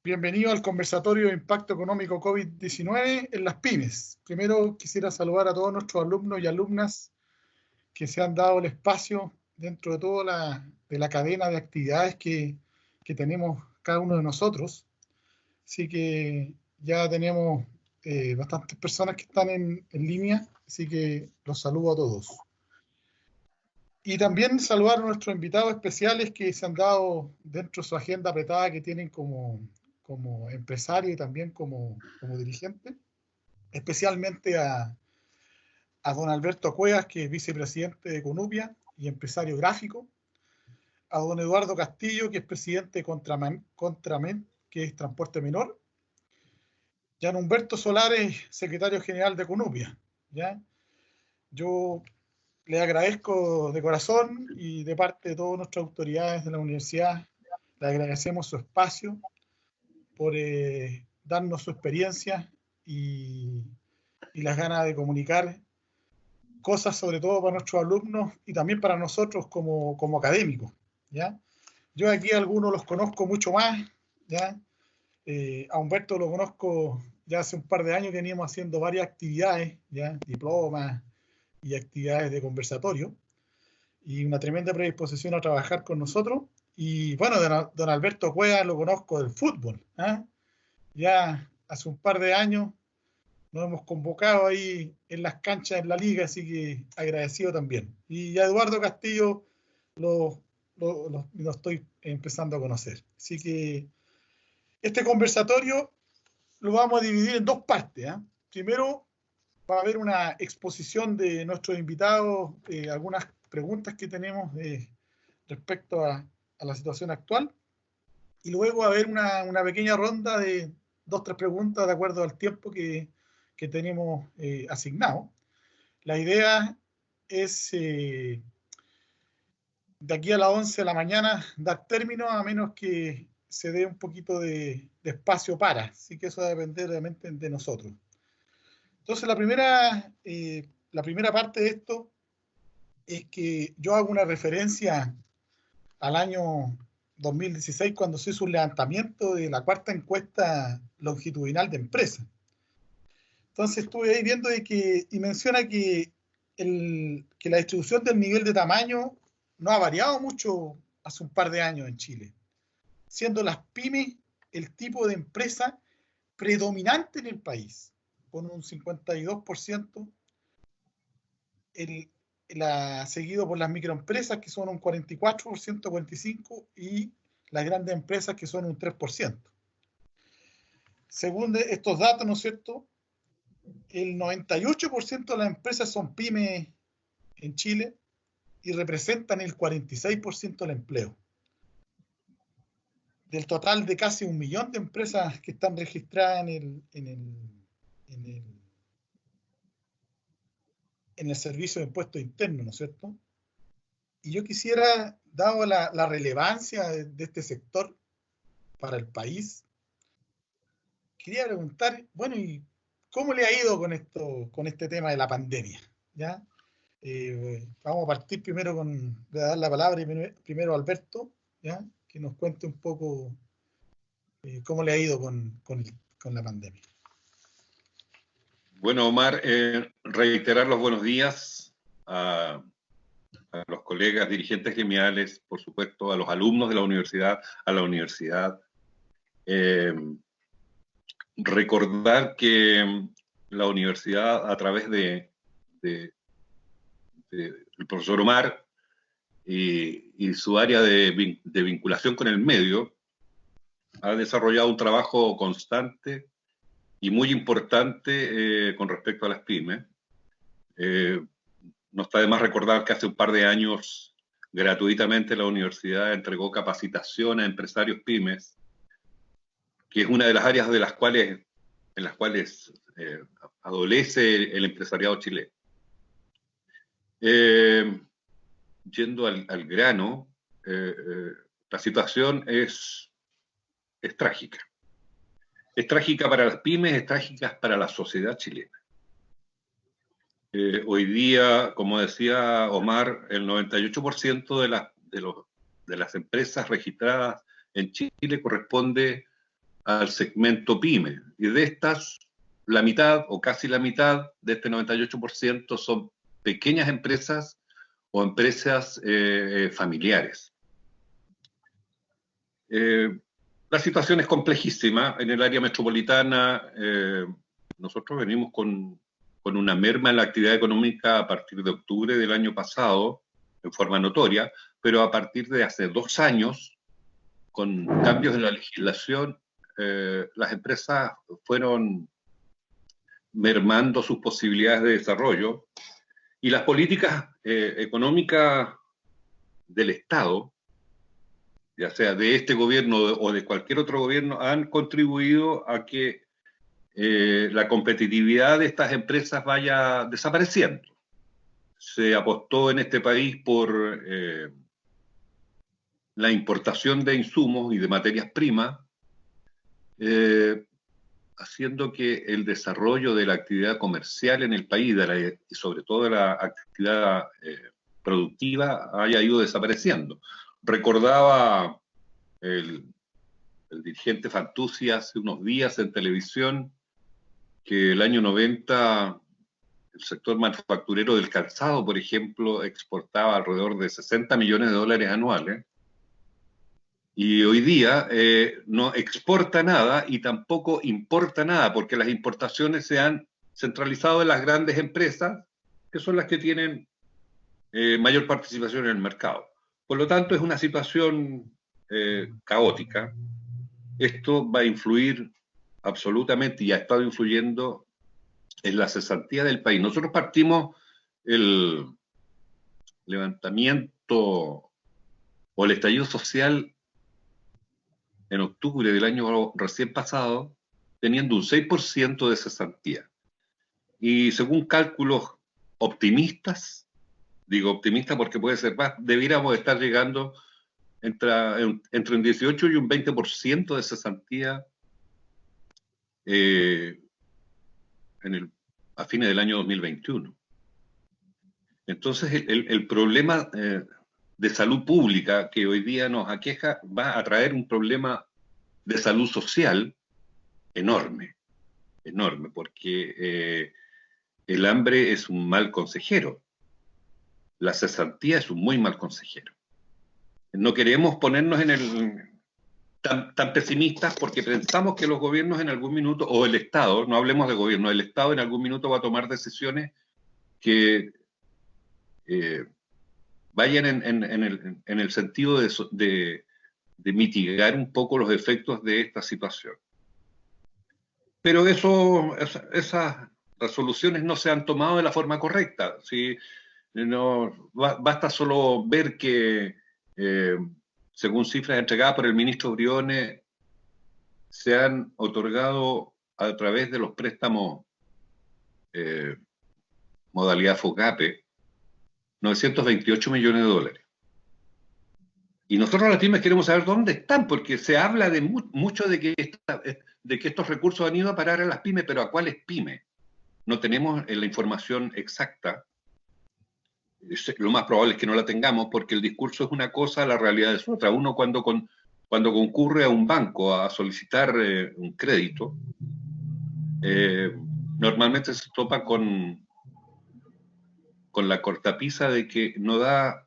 Bienvenido al conversatorio de impacto económico COVID-19 en las pymes. Primero quisiera saludar a todos nuestros alumnos y alumnas que se han dado el espacio dentro de toda la cadena de actividades que tenemos cada uno de nosotros. Así que ya tenemos bastantes personas que están en línea, así que los saludo a todos. Y también saludar a nuestros invitados especiales que se han dado dentro de su agenda apretada que tienen como empresario y también como dirigente, especialmente a don Alberto Cuevas, que es vicepresidente de Conupia y empresario gráfico, a don Eduardo Castillo, que es presidente de Contramen, que es transporte menor, y a don Humberto Solares, secretario general de Conupia. ¿Ya? Yo le agradezco de corazón y de parte de todas nuestras autoridades de la universidad, le agradecemos su espacio por darnos su experiencia y las ganas de comunicar cosas, sobre todo para nuestros alumnos y también para nosotros como académicos. ¿Ya? Yo aquí a algunos los conozco mucho más. ¿Ya? A Humberto lo conozco ya hace un par de años que veníamos haciendo varias actividades, ¿ya? Diplomas y actividades de conversatorio, y una tremenda predisposición a trabajar con nosotros. Y bueno, don Alberto Cuevas lo conozco del fútbol. ¿Eh? Ya hace un par de años nos hemos convocado ahí en las canchas en la liga, así que agradecido también. Y a Eduardo Castillo lo estoy empezando a conocer. Así que este conversatorio lo vamos a dividir en dos partes. ¿Eh? Primero va a haber una exposición de nuestros invitados, algunas preguntas que tenemos respecto a la situación actual, y luego va a haber una pequeña ronda de dos, tres preguntas de acuerdo al tiempo que tenemos asignado. La idea es de aquí a las 11 de la mañana dar término, a menos que se dé un poquito de espacio para, así que eso va a depender realmente de nosotros. Entonces la primera parte de esto es que yo hago una referencia al año 2016, cuando se hizo un levantamiento de la cuarta encuesta longitudinal de empresas. Entonces estuve ahí viendo y menciona que la distribución del nivel de tamaño no ha variado mucho hace un par de años en Chile, siendo las pymes el tipo de empresa predominante en el país, con un 52%, seguido por las microempresas, que son un 44%, 45%, y las grandes empresas, que son un 3%. Según estos datos, ¿no es cierto?, el 98% de las empresas son pymes en Chile y representan el 46% del empleo. Del total de casi 1 millón de empresas que están registradas en el servicio de impuestos internos, ¿no es cierto? Y yo quisiera, dado la relevancia de este sector para el país, quería preguntar, bueno, ¿y cómo le ha ido con este tema de la pandemia? ¿Ya? Vamos a partir primero voy a dar la palabra primero a Alberto, ¿ya? Que nos cuente un poco cómo le ha ido con la pandemia. Bueno, Omar, reiterar los buenos días a los colegas dirigentes gremiales, por supuesto, a los alumnos de la universidad, a la universidad. Recordar que la universidad, a través del profesor Omar y su área de vinculación con el medio, ha desarrollado un trabajo constante y muy importante con respecto a las pymes. No está de más recordar que hace un par de años gratuitamente la universidad entregó capacitación a empresarios pymes, que es una de las áreas en las cuales adolece el empresariado chileno. Yendo al grano, la situación es trágica. Es trágica para las pymes, es trágica para la sociedad chilena. Hoy día, como decía Omar, el 98% de las empresas registradas en Chile corresponde al segmento PYME. Y de estas, la mitad o casi la mitad de este 98% son pequeñas empresas o empresas familiares. La situación es complejísima. En el área metropolitana nosotros venimos con una merma en la actividad económica a partir de octubre del año pasado, en forma notoria, pero a partir de hace 2 años, con cambios en la legislación, las empresas fueron mermando sus posibilidades de desarrollo y las políticas económicas del Estado, ya sea de este gobierno o de cualquier otro gobierno, han contribuido a que la competitividad de estas empresas vaya desapareciendo. Se apostó en este país por la importación de insumos y de materias primas, haciendo que el desarrollo de la actividad comercial en el país y sobre todo de la actividad productiva haya ido desapareciendo. Recordaba el dirigente Fantuzzi hace unos días en televisión que el año 90 el sector manufacturero del calzado, por ejemplo, exportaba alrededor de 60 millones de dólares anuales, y hoy día no exporta nada y tampoco importa nada, porque las importaciones se han centralizado en las grandes empresas, que son las que tienen mayor participación en el mercado. Por lo tanto, es una situación caótica. Esto va a influir absolutamente, y ha estado influyendo en la cesantía del país. Nosotros partimos el levantamiento o el estallido social en octubre del año recién pasado, teniendo un 6% de cesantía. Y según cálculos optimistas, digo optimista porque puede ser más, debiéramos estar llegando entre un 18 y un 20% de cesantía a fines del año 2021. Entonces el problema de salud pública que hoy día nos aqueja va a traer un problema de salud social enorme, enorme, porque el hambre es un mal consejero, la cesantía es un muy mal consejero. No queremos ponernos tan pesimistas porque pensamos que los gobiernos en algún minuto, o el Estado, no hablemos de gobierno, el Estado en algún minuto va a tomar decisiones que vayan en el sentido de mitigar un poco los efectos de esta situación. Pero esas resoluciones no se han tomado de la forma correcta. ¿Sí? No, basta solo ver que, según cifras entregadas por el ministro Briones, se han otorgado a través de los préstamos modalidad FOGAPE 928 millones de dólares. Y nosotros las pymes queremos saber dónde están, porque se habla de mucho de que estos recursos han ido a parar a las pymes, pero ¿a cuáles pymes? No tenemos la información exacta. Lo más probable es que no la tengamos, porque el discurso es una cosa, la realidad es otra. Uno cuando concurre a un banco a solicitar un crédito, normalmente se topa con la cortapisa de que no da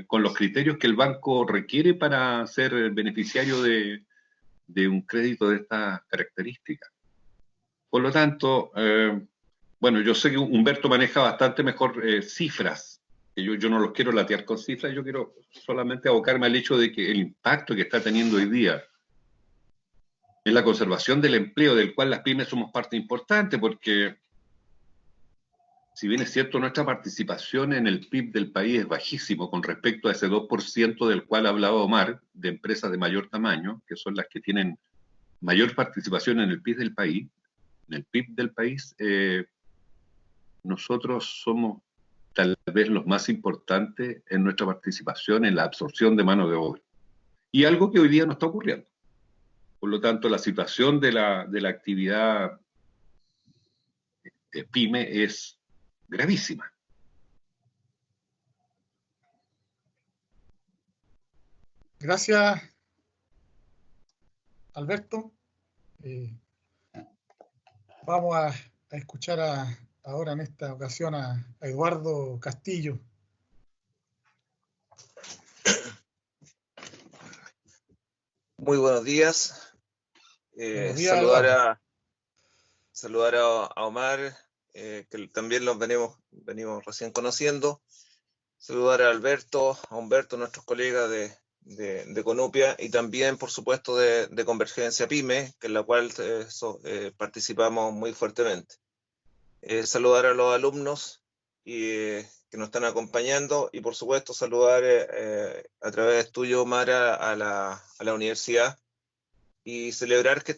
con los criterios que el banco requiere para ser beneficiario de un crédito de estas características. Por lo tanto, bueno, yo sé que Humberto maneja bastante mejor cifras. Yo no los quiero latear con cifras, yo quiero solamente abocarme al hecho de que el impacto que está teniendo hoy día en la conservación del empleo, del cual las pymes somos parte importante, porque si bien es cierto, nuestra participación en el PIB del país es bajísimo con respecto a ese 2% del cual hablaba Omar, de empresas de mayor tamaño, que son las que tienen mayor participación en el PIB del país, nosotros somos tal vez los más importantes en nuestra participación en la absorción de mano de obra. Y algo que hoy día no está ocurriendo. Por lo tanto, la situación de la actividad PYME es gravísima. Gracias, Alberto. Vamos a escuchar ahora en esta ocasión a Eduardo Castillo. Muy buenos días. Buenos días, Eduardo. Saludar a Omar, que también los venimos recién conociendo. Saludar a Alberto, a Humberto, nuestros colegas de Conupia, y también, por supuesto, de Convergencia PYME, en la cual participamos muy fuertemente. Saludar a los alumnos que nos están acompañando, y por supuesto saludar a través tuyo, Omar, a la universidad, y celebrar que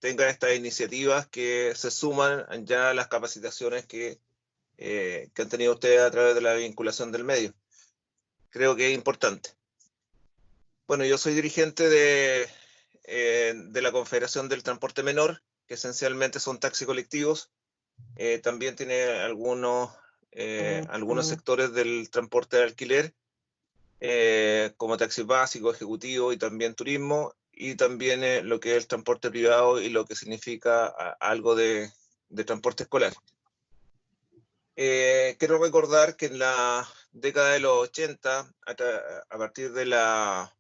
tenga estas iniciativas que se suman ya a las capacitaciones que han tenido ustedes a través de la vinculación del medio. Creo que es importante. Bueno, yo soy dirigente de la Confederación del Transporte Menor, que esencialmente son taxis colectivos. También tiene algunos sectores del transporte de alquiler, como taxis básicos, ejecutivos y también turismo, y también lo que es el transporte privado y lo que significa algo de transporte escolar. Quiero recordar que en la década de los 80, a partir de la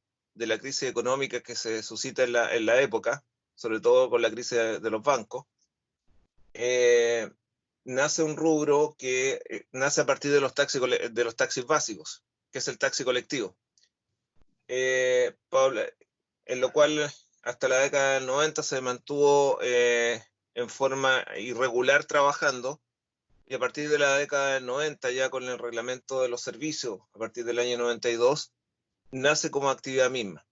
crisis económica que se suscita en la época, sobre todo con la crisis de los bancos, nace un rubro que nace a partir de los taxis básicos, que es el taxi colectivo. En lo cual hasta la década del 90 se mantuvo en forma irregular trabajando, y a partir de la década del 90, ya con el reglamento de los servicios, a partir del año 92, nace como actividad misma.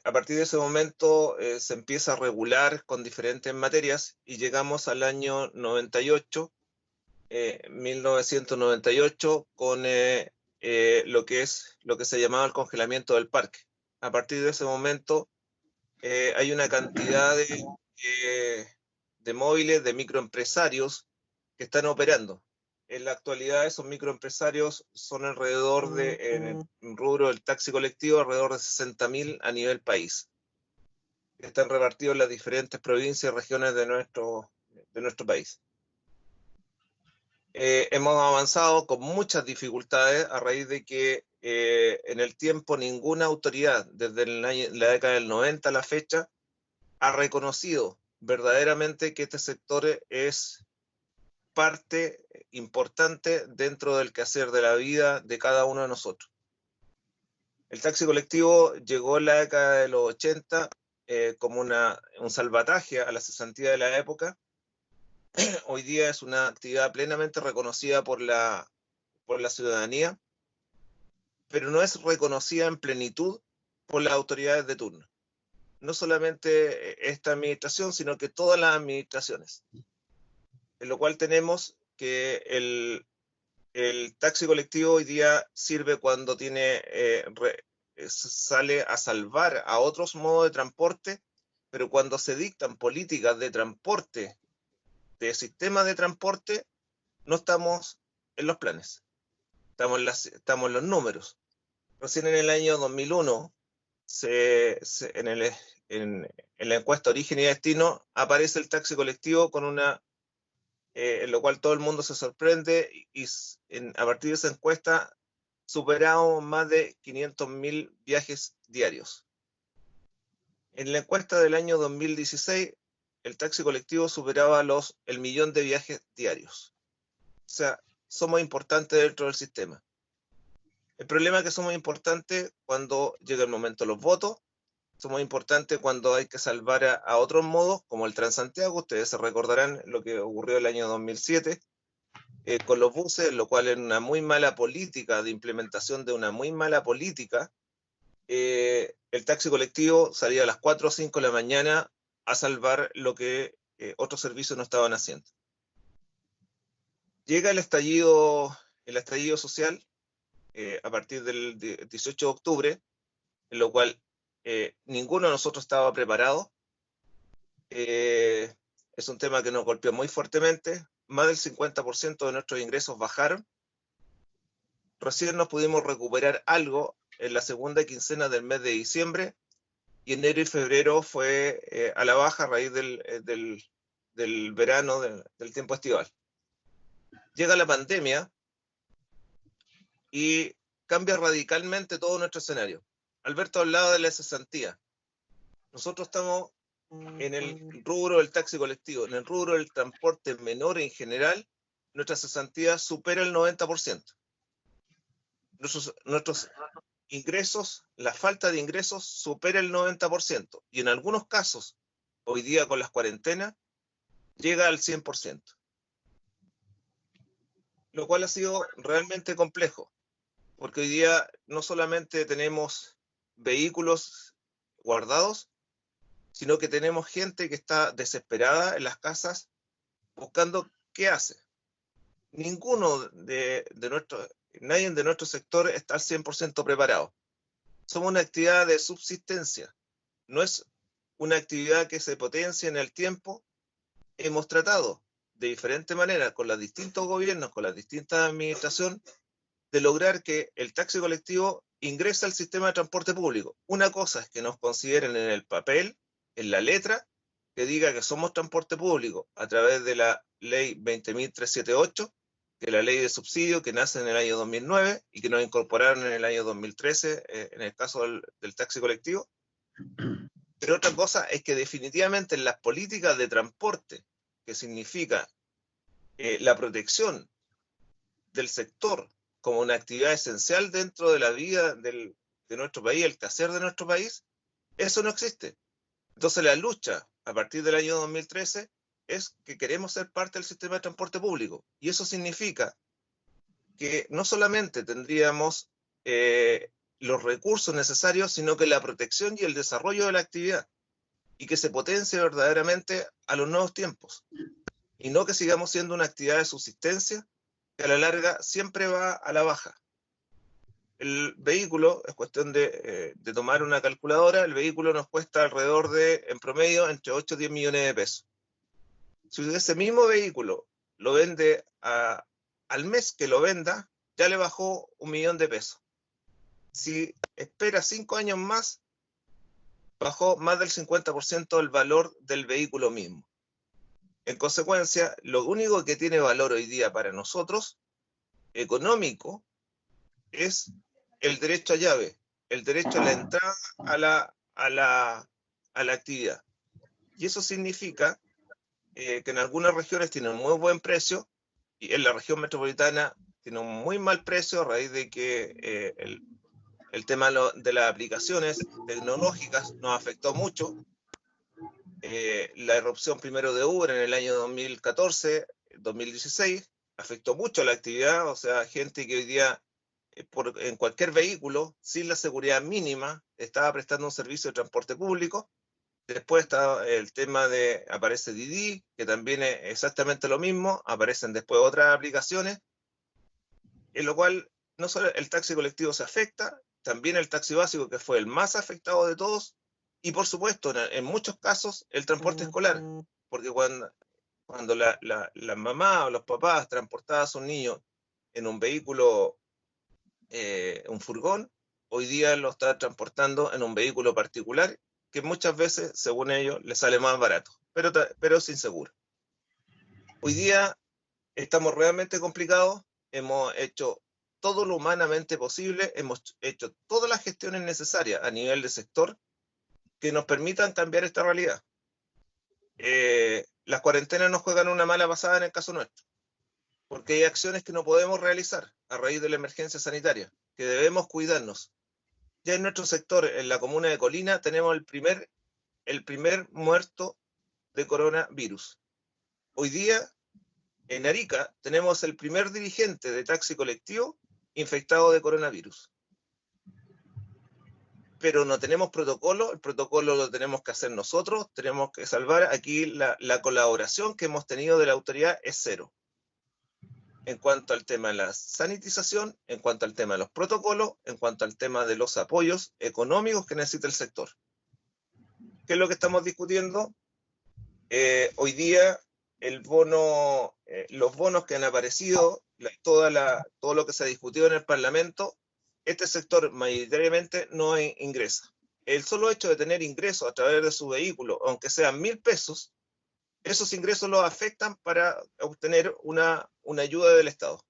A partir de ese momento se empieza a regular con diferentes materias, y llegamos al año 98, 1998, con lo que se llamaba el congelamiento del parque. A partir de ese momento hay una cantidad de móviles, de microempresarios que están operando. En la actualidad esos microempresarios son alrededor en el rubro del taxi colectivo, alrededor de 60.000 a nivel país. Están repartidos en las diferentes provincias y regiones de nuestro país. Hemos avanzado con muchas dificultades a raíz de que en el tiempo ninguna autoridad, desde la década del 90 a la fecha, ha reconocido verdaderamente que este sector es parte importante dentro del quehacer de la vida de cada uno de nosotros. El taxi colectivo llegó en la década de los 80 como un salvataje a la cesantía de la época. Hoy día es una actividad plenamente reconocida por la ciudadanía, pero no es reconocida en plenitud por las autoridades de turno. No solamente esta administración, sino que todas las administraciones. En lo cual tenemos que el taxi colectivo hoy día sirve cuando sale a salvar a otros modos de transporte, pero cuando se dictan políticas de transporte, de sistema de transporte, no estamos en los planes, estamos en los números. Recién en el año 2001, en la encuesta Origen y Destino, aparece el taxi colectivo con en lo cual todo el mundo se sorprende, y a partir de esa encuesta superamos más de 500.000 viajes diarios. En la encuesta del año 2016, el taxi colectivo superaba el 1.000.000 de viajes diarios. O sea, somos importantes dentro del sistema. El problema es que somos importantes cuando llega el momento de los votos, somos importantes cuando hay que salvar a otros modos, como el Transantiago. Ustedes se recordarán lo que ocurrió el año 2007 con los buses, lo cual es una muy mala política, de implementación de una muy mala política. El taxi colectivo salía a las 4 o 5 de la mañana a salvar lo que otros servicios no estaban haciendo. Llega el estallido social a partir del 18 de octubre, en lo cual ninguno de nosotros estaba preparado. Es un tema que nos golpeó muy fuertemente. Más del 50% de nuestros ingresos bajaron. Recién nos pudimos recuperar algo en la segunda quincena del mes de diciembre, y enero y febrero fue a la baja a raíz del verano, del tiempo estival. Llega la pandemia y cambia radicalmente todo nuestro escenario. Alberto hablaba de la cesantía. Nosotros estamos en el rubro del taxi colectivo, en el rubro del transporte menor en general, nuestra cesantía supera el 90%. Nuestros ingresos, la falta de ingresos supera el 90%, y en algunos casos, hoy día con las cuarentenas, llega al 100%. Lo cual ha sido realmente complejo, porque hoy día no solamente tenemos vehículos guardados, sino que tenemos gente que está desesperada en las casas buscando qué hace. Nadie de nuestro sector está al 100% preparado. Somos una actividad de subsistencia, no es una actividad que se potencie en el tiempo. Hemos tratado de diferentes maneras con los distintos gobiernos, con las distintas administraciones, de lograr que el taxi colectivo ingrese al sistema de transporte público. Una cosa es que nos consideren en el papel, en la letra, que diga que somos transporte público a través de la ley 20.378, que es la ley de subsidio que nace en el año 2009 y que nos incorporaron en el año 2013 en el caso del taxi colectivo. Pero otra cosa es que definitivamente en las políticas de transporte, que significa la protección del sector como una actividad esencial dentro de la vida de nuestro país, el quehacer de nuestro país, eso no existe. Entonces la lucha a partir del año 2013 es que queremos ser parte del sistema de transporte público, y eso significa que no solamente tendríamos los recursos necesarios, sino que la protección y el desarrollo de la actividad, y que se potencie verdaderamente a los nuevos tiempos, y no que sigamos siendo una actividad de subsistencia que a la larga siempre va a la baja. El vehículo, es cuestión de tomar una calculadora, el vehículo nos cuesta alrededor de, en promedio, entre 8 y 10 millones de pesos. Si ese mismo vehículo lo vende al mes que lo venda, ya le bajó 1 millón de pesos. Si espera 5 años más, bajó más del 50% el valor del vehículo mismo. En consecuencia, lo único que tiene valor hoy día para nosotros, económico, es el derecho a llave, el derecho a la entrada a la actividad. Y eso significa que en algunas regiones tiene un muy buen precio, y en la región metropolitana tiene un muy mal precio a raíz de que el tema de las aplicaciones tecnológicas nos afectó mucho. La irrupción primero de Uber en el año 2014, 2016, afectó mucho la actividad, o sea, gente que hoy día en cualquier vehículo, sin la seguridad mínima, estaba prestando un servicio de transporte público. Después está el tema aparece Didi, que también es exactamente lo mismo, aparecen después otras aplicaciones, en lo cual no solo el taxi colectivo se afecta, también el taxi básico, que fue el más afectado de todos, y por supuesto, en muchos casos, el transporte escolar, porque cuando la mamá o los papás transportaban a sus niños en un vehículo, un furgón, hoy día lo está transportando en un vehículo particular, que muchas veces, según ellos, les sale más barato, pero es inseguro. Hoy día estamos realmente complicados, hemos hecho todo lo humanamente posible, hemos hecho todas las gestiones necesarias a nivel de sector que nos permitan cambiar esta realidad. Las cuarentenas nos juegan una mala pasada en el caso nuestro, porque hay acciones que no podemos realizar a raíz de la emergencia sanitaria, que debemos cuidarnos. Ya en nuestro sector, en la comuna de Colina, tenemos el primer muerto de coronavirus. Hoy día, en Arica, tenemos el primer dirigente de taxi colectivo infectado de coronavirus. Pero no tenemos protocolo, el protocolo lo tenemos que hacer nosotros, tenemos que salvar. Aquí la colaboración que hemos tenido de la autoridad es cero. En cuanto al tema de la sanitización, en cuanto al tema de los protocolos, en cuanto al tema de los apoyos económicos que necesita el sector. ¿Qué es lo que estamos discutiendo? Hoy día los bonos que han aparecido, todo lo que se ha discutido en el Parlamento, este sector mayoritariamente no ingresa. el solo hecho de tener ingresos a través de su vehículo, aunque sean 1.000 pesos, esos ingresos los afectan para obtener una ayuda del Estado.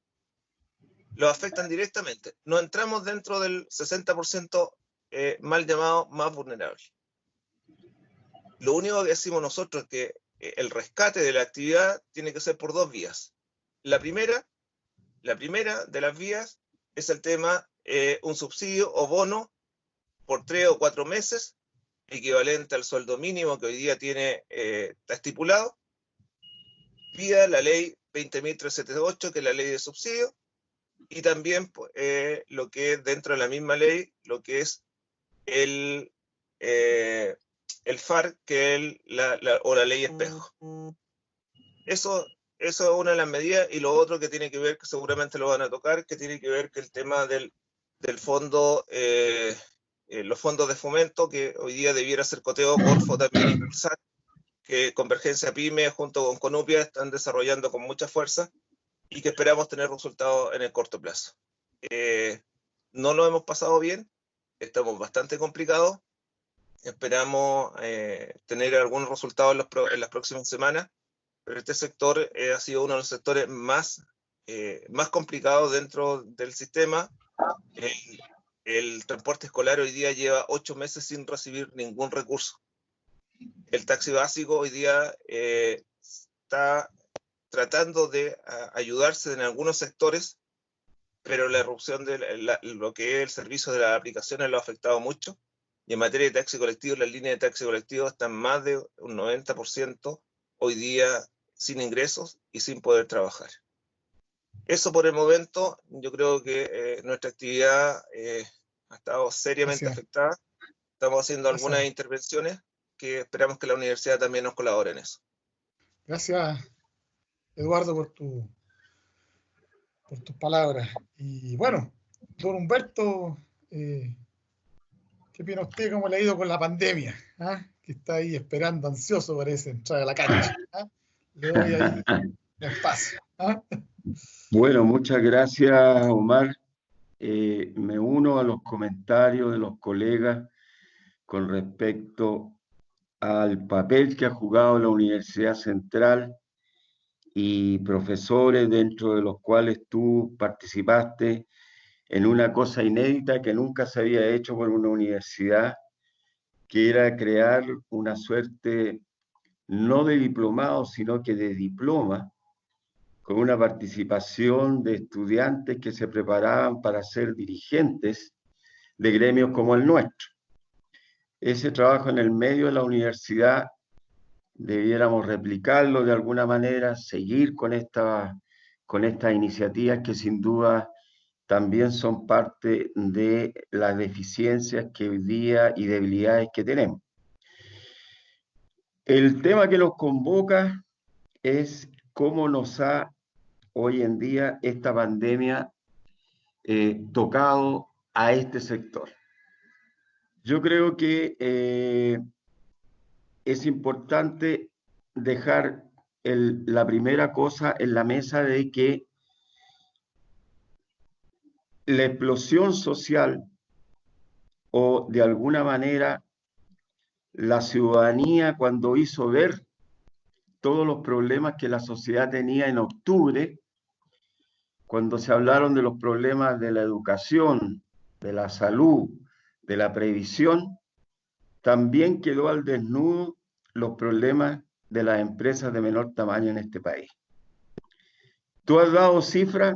Los afectan directamente. No entramos dentro del 60% mal llamado más vulnerable. Lo único que decimos nosotros es que el rescate de la actividad tiene que ser por dos vías. La primera de las vías es el tema, un subsidio o bono por 3 o 4 meses, equivalente al sueldo mínimo que hoy día está estipulado, vía la ley 20.378, que es la ley de subsidio, y también lo que es dentro de la misma ley, lo que es el FAR, que es o la ley espejo. Eso es una de las medidas, y lo otro que tiene que ver, que seguramente lo van a tocar, que tiene que ver con el tema del fondo, los fondos de fomento, que hoy día debiera ser Coteo, Corfo también impulsar, que Convergencia Pyme junto con Conupia están desarrollando con mucha fuerza y que esperamos tener resultados en el corto plazo. No lo hemos pasado bien, estamos bastante complicados, esperamos tener algunos resultados en las próximas semanas, pero este sector ha sido uno de los sectores más complicados dentro del sistema. El transporte escolar hoy día lleva 8 meses sin recibir ningún recurso. El taxi básico hoy día está tratando de ayudarse en algunos sectores, pero la erupción de lo que es el servicio de las aplicaciones lo ha afectado mucho. Y en materia de taxi colectivo, las líneas de taxi colectivo están más de un 90% hoy día sin ingresos y sin poder trabajar. Eso por el momento. Yo creo que nuestra actividad ha estado seriamente afectada. Estamos haciendo algunas intervenciones que esperamos que la universidad también nos colabore en eso. Gracias, Eduardo, por tus palabras. Y bueno, don Humberto, ¿qué opina usted? ¿Cómo le ha ido con la pandemia? ¿Ah? Que está ahí esperando, ansioso, parece, entrar a la cancha. ¿Ah? Le doy ahí el espacio. ¿Ah? Bueno, muchas gracias, Omar. Me uno a los comentarios de los colegas con respecto al papel que ha jugado la Universidad Central y profesores dentro de los cuales tú participaste en una cosa inédita que nunca se había hecho por una universidad, que era crear una suerte no de diplomado, sino que de diploma, con una participación de estudiantes que se preparaban para ser dirigentes de gremios como el nuestro. Ese trabajo en el medio de la universidad debiéramos replicarlo de alguna manera, seguir con estas iniciativas que sin duda también son parte de las deficiencias que hoy día y debilidades que tenemos. El tema que nos convoca es cómo nos ha hoy en día esta pandemia tocado a este sector. Yo creo que es importante dejar la primera cosa en la mesa de que la explosión social o de alguna manera la ciudadanía, cuando hizo ver todos los problemas que la sociedad tenía en octubre, cuando se hablaron de los problemas de la educación, de la salud, de la previsión, también quedó al desnudo los problemas de las empresas de menor tamaño en este país. Tú has dado cifras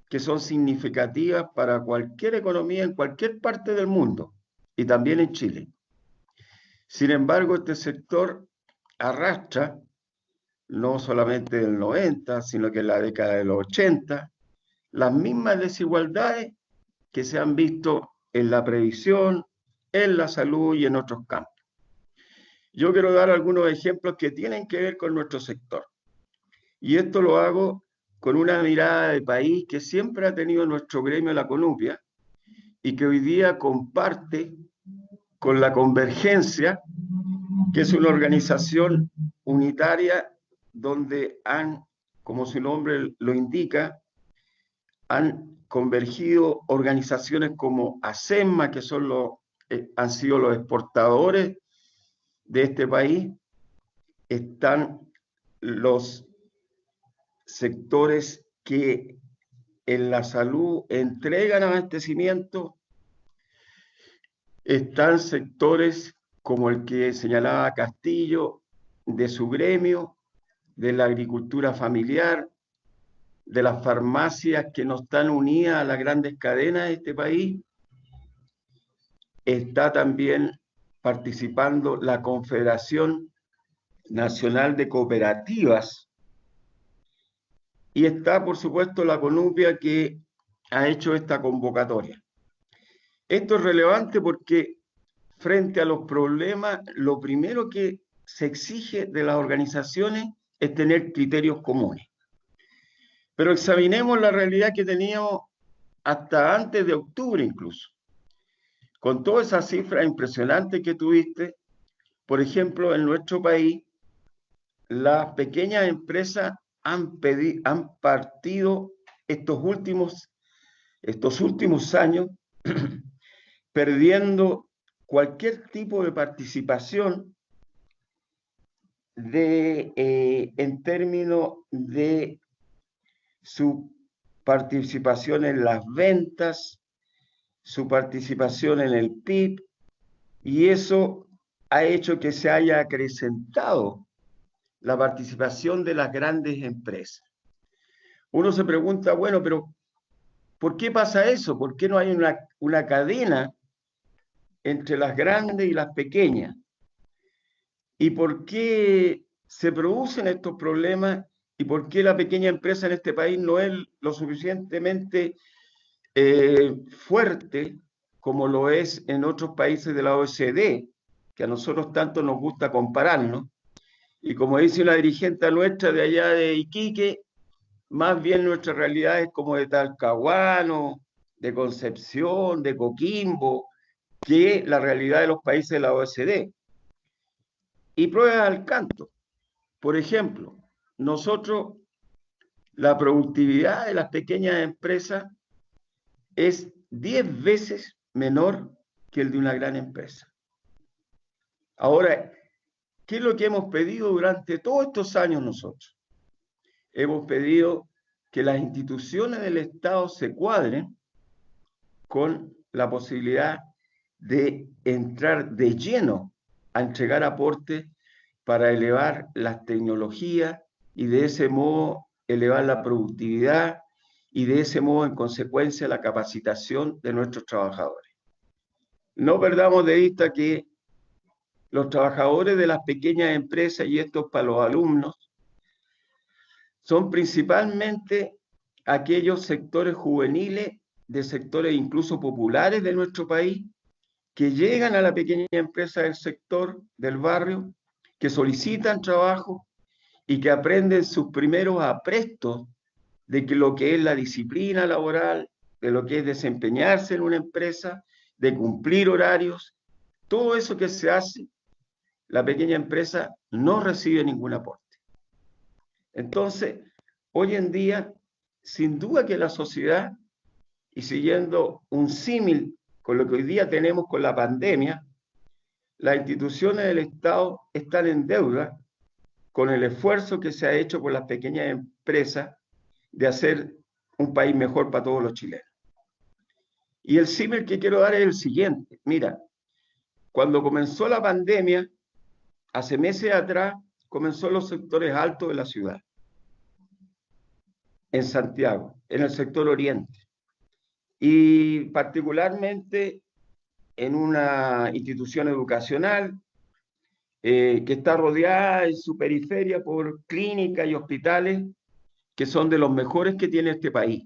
que son significativas para cualquier economía en cualquier parte del mundo y también en Chile. Sin embargo, este sector arrastra, no solamente del 90, sino que en la década de los 80, las mismas desigualdades que se han visto en la previsión, en la salud y en otros campos. Yo quiero dar algunos ejemplos que tienen que ver con nuestro sector. Y esto lo hago con una mirada de país que siempre ha tenido nuestro gremio, la Conupia, y que hoy día comparte con la Convergencia, que es una organización unitaria donde como su nombre lo indica, han convergido organizaciones como ASEMA, que son han sido los exportadores de este país, están los sectores que en la salud entregan abastecimiento, están sectores como el que señalaba Castillo, de su gremio, de la agricultura familiar, de las farmacias que no están unidas a las grandes cadenas de este país. Está también participando la Confederación Nacional de Cooperativas y está, por supuesto, la CONUPIA, que ha hecho esta convocatoria. Esto es relevante porque frente a los problemas, lo primero que se exige de las organizaciones es tener criterios comunes. Pero examinemos la realidad que teníamos hasta antes de octubre incluso. Con todas esas cifras impresionantes que tuviste, por ejemplo, en nuestro país, las pequeñas empresas han partido estos últimos años perdiendo cualquier tipo de participación en términos de su participación en las ventas, su participación en el PIB, y eso ha hecho que se haya acrecentado la participación de las grandes empresas. Uno se pregunta, bueno, pero ¿por qué pasa eso? ¿Por qué no hay una cadena entre las grandes y las pequeñas? ¿Y por qué se producen estos problemas? ¿Y por qué la pequeña empresa en este país no es lo suficientemente fuerte como lo es en otros países de la OECD, que a nosotros tanto nos gusta compararnos? Y como dice una dirigente nuestra de allá de Iquique, más bien nuestra realidad es como de Talcahuano, de Concepción, de Coquimbo, que la realidad de los países de la OECD. Y pruebas al canto. Por ejemplo, nosotros, la productividad de las pequeñas empresas es 10 veces menor que el de una gran empresa. Ahora, ¿qué es lo que hemos pedido durante todos estos años nosotros? Hemos pedido que las instituciones del Estado se cuadren con la posibilidad de entrar de lleno a entregar aportes para elevar las tecnologías y de ese modo elevar la productividad y de ese modo, en consecuencia, la capacitación de nuestros trabajadores. No perdamos de vista que los trabajadores de las pequeñas empresas, y esto para los alumnos, son principalmente aquellos sectores juveniles, de sectores incluso populares de nuestro país, que llegan a la pequeña empresa del sector, del barrio, que solicitan trabajo y que aprenden sus primeros aprestos de que lo que es la disciplina laboral, de lo que es desempeñarse en una empresa, de cumplir horarios, todo eso que se hace, la pequeña empresa no recibe ningún aporte. Entonces, hoy en día, sin duda que la sociedad, y siguiendo un símil con lo que hoy día tenemos con la pandemia, las instituciones del Estado están en deuda con el esfuerzo que se ha hecho por las pequeñas empresas de hacer un país mejor para todos los chilenos. Y el símil que quiero dar es el siguiente. Mira, cuando comenzó la pandemia, hace meses atrás, comenzó en los sectores altos de la ciudad, en Santiago, en el sector oriente, y particularmente en una institución educacional que está rodeada en su periferia por clínicas y hospitales que son de los mejores que tiene este país.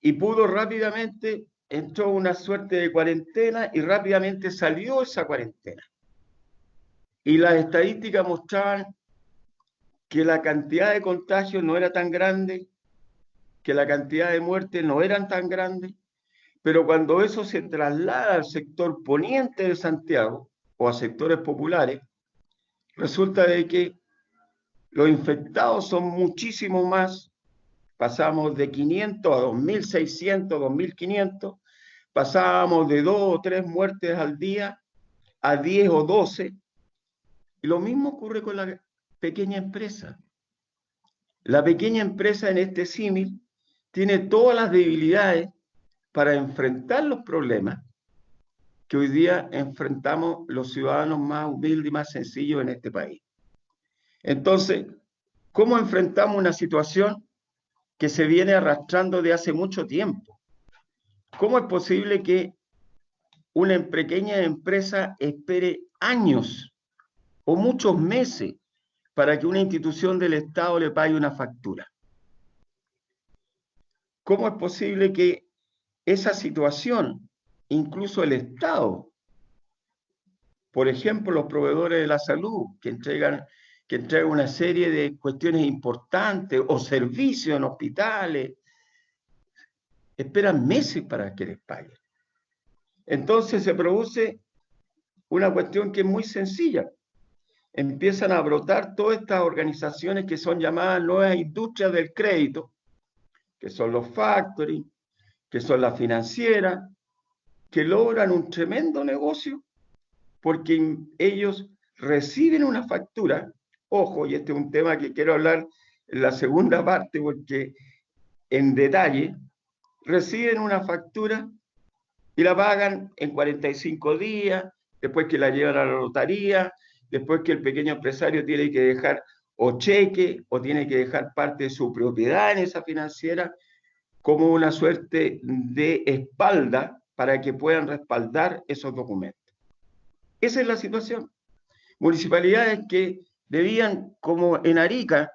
Y pudo rápidamente, entró una suerte de cuarentena y rápidamente salió esa cuarentena. Y las estadísticas mostraban que la cantidad de contagios no era tan grande, que la cantidad de muertes no eran tan grandes, pero cuando eso se traslada al sector poniente de Santiago o a sectores populares, resulta de que los infectados son muchísimo más, pasamos de 500 a 2.600, 2.500, pasábamos de 2 o 3 muertes al día a 10 o 12. Y lo mismo ocurre con la pequeña empresa. La pequeña empresa en este símil tiene todas las debilidades para enfrentar los problemas que hoy día enfrentamos los ciudadanos más humildes y más sencillos en este país. Entonces, ¿cómo enfrentamos una situación que se viene arrastrando de hace mucho tiempo? ¿Cómo es posible que una pequeña empresa espere años o muchos meses para que una institución del Estado le pague una factura? ¿Cómo es posible que esa situación, incluso el Estado, por ejemplo, los proveedores de la salud, que entregan una serie de cuestiones importantes o servicios en hospitales, esperan meses para que les paguen? Entonces se produce una cuestión que es muy sencilla. Empiezan a brotar todas estas organizaciones que son llamadas nuevas industrias del crédito, que son los factoring, que son las financieras, que logran un tremendo negocio porque ellos reciben una factura. Ojo, y este es un tema que quiero hablar en la segunda parte porque en detalle, reciben una factura y la pagan en 45 días, después que la llevan a la notaría, después que el pequeño empresario tiene que dejar o cheque o tiene que dejar parte de su propiedad en esa financiera como una suerte de espalda para que puedan respaldar esos documentos. Esa es la situación. Municipalidades que debían, como en Arica,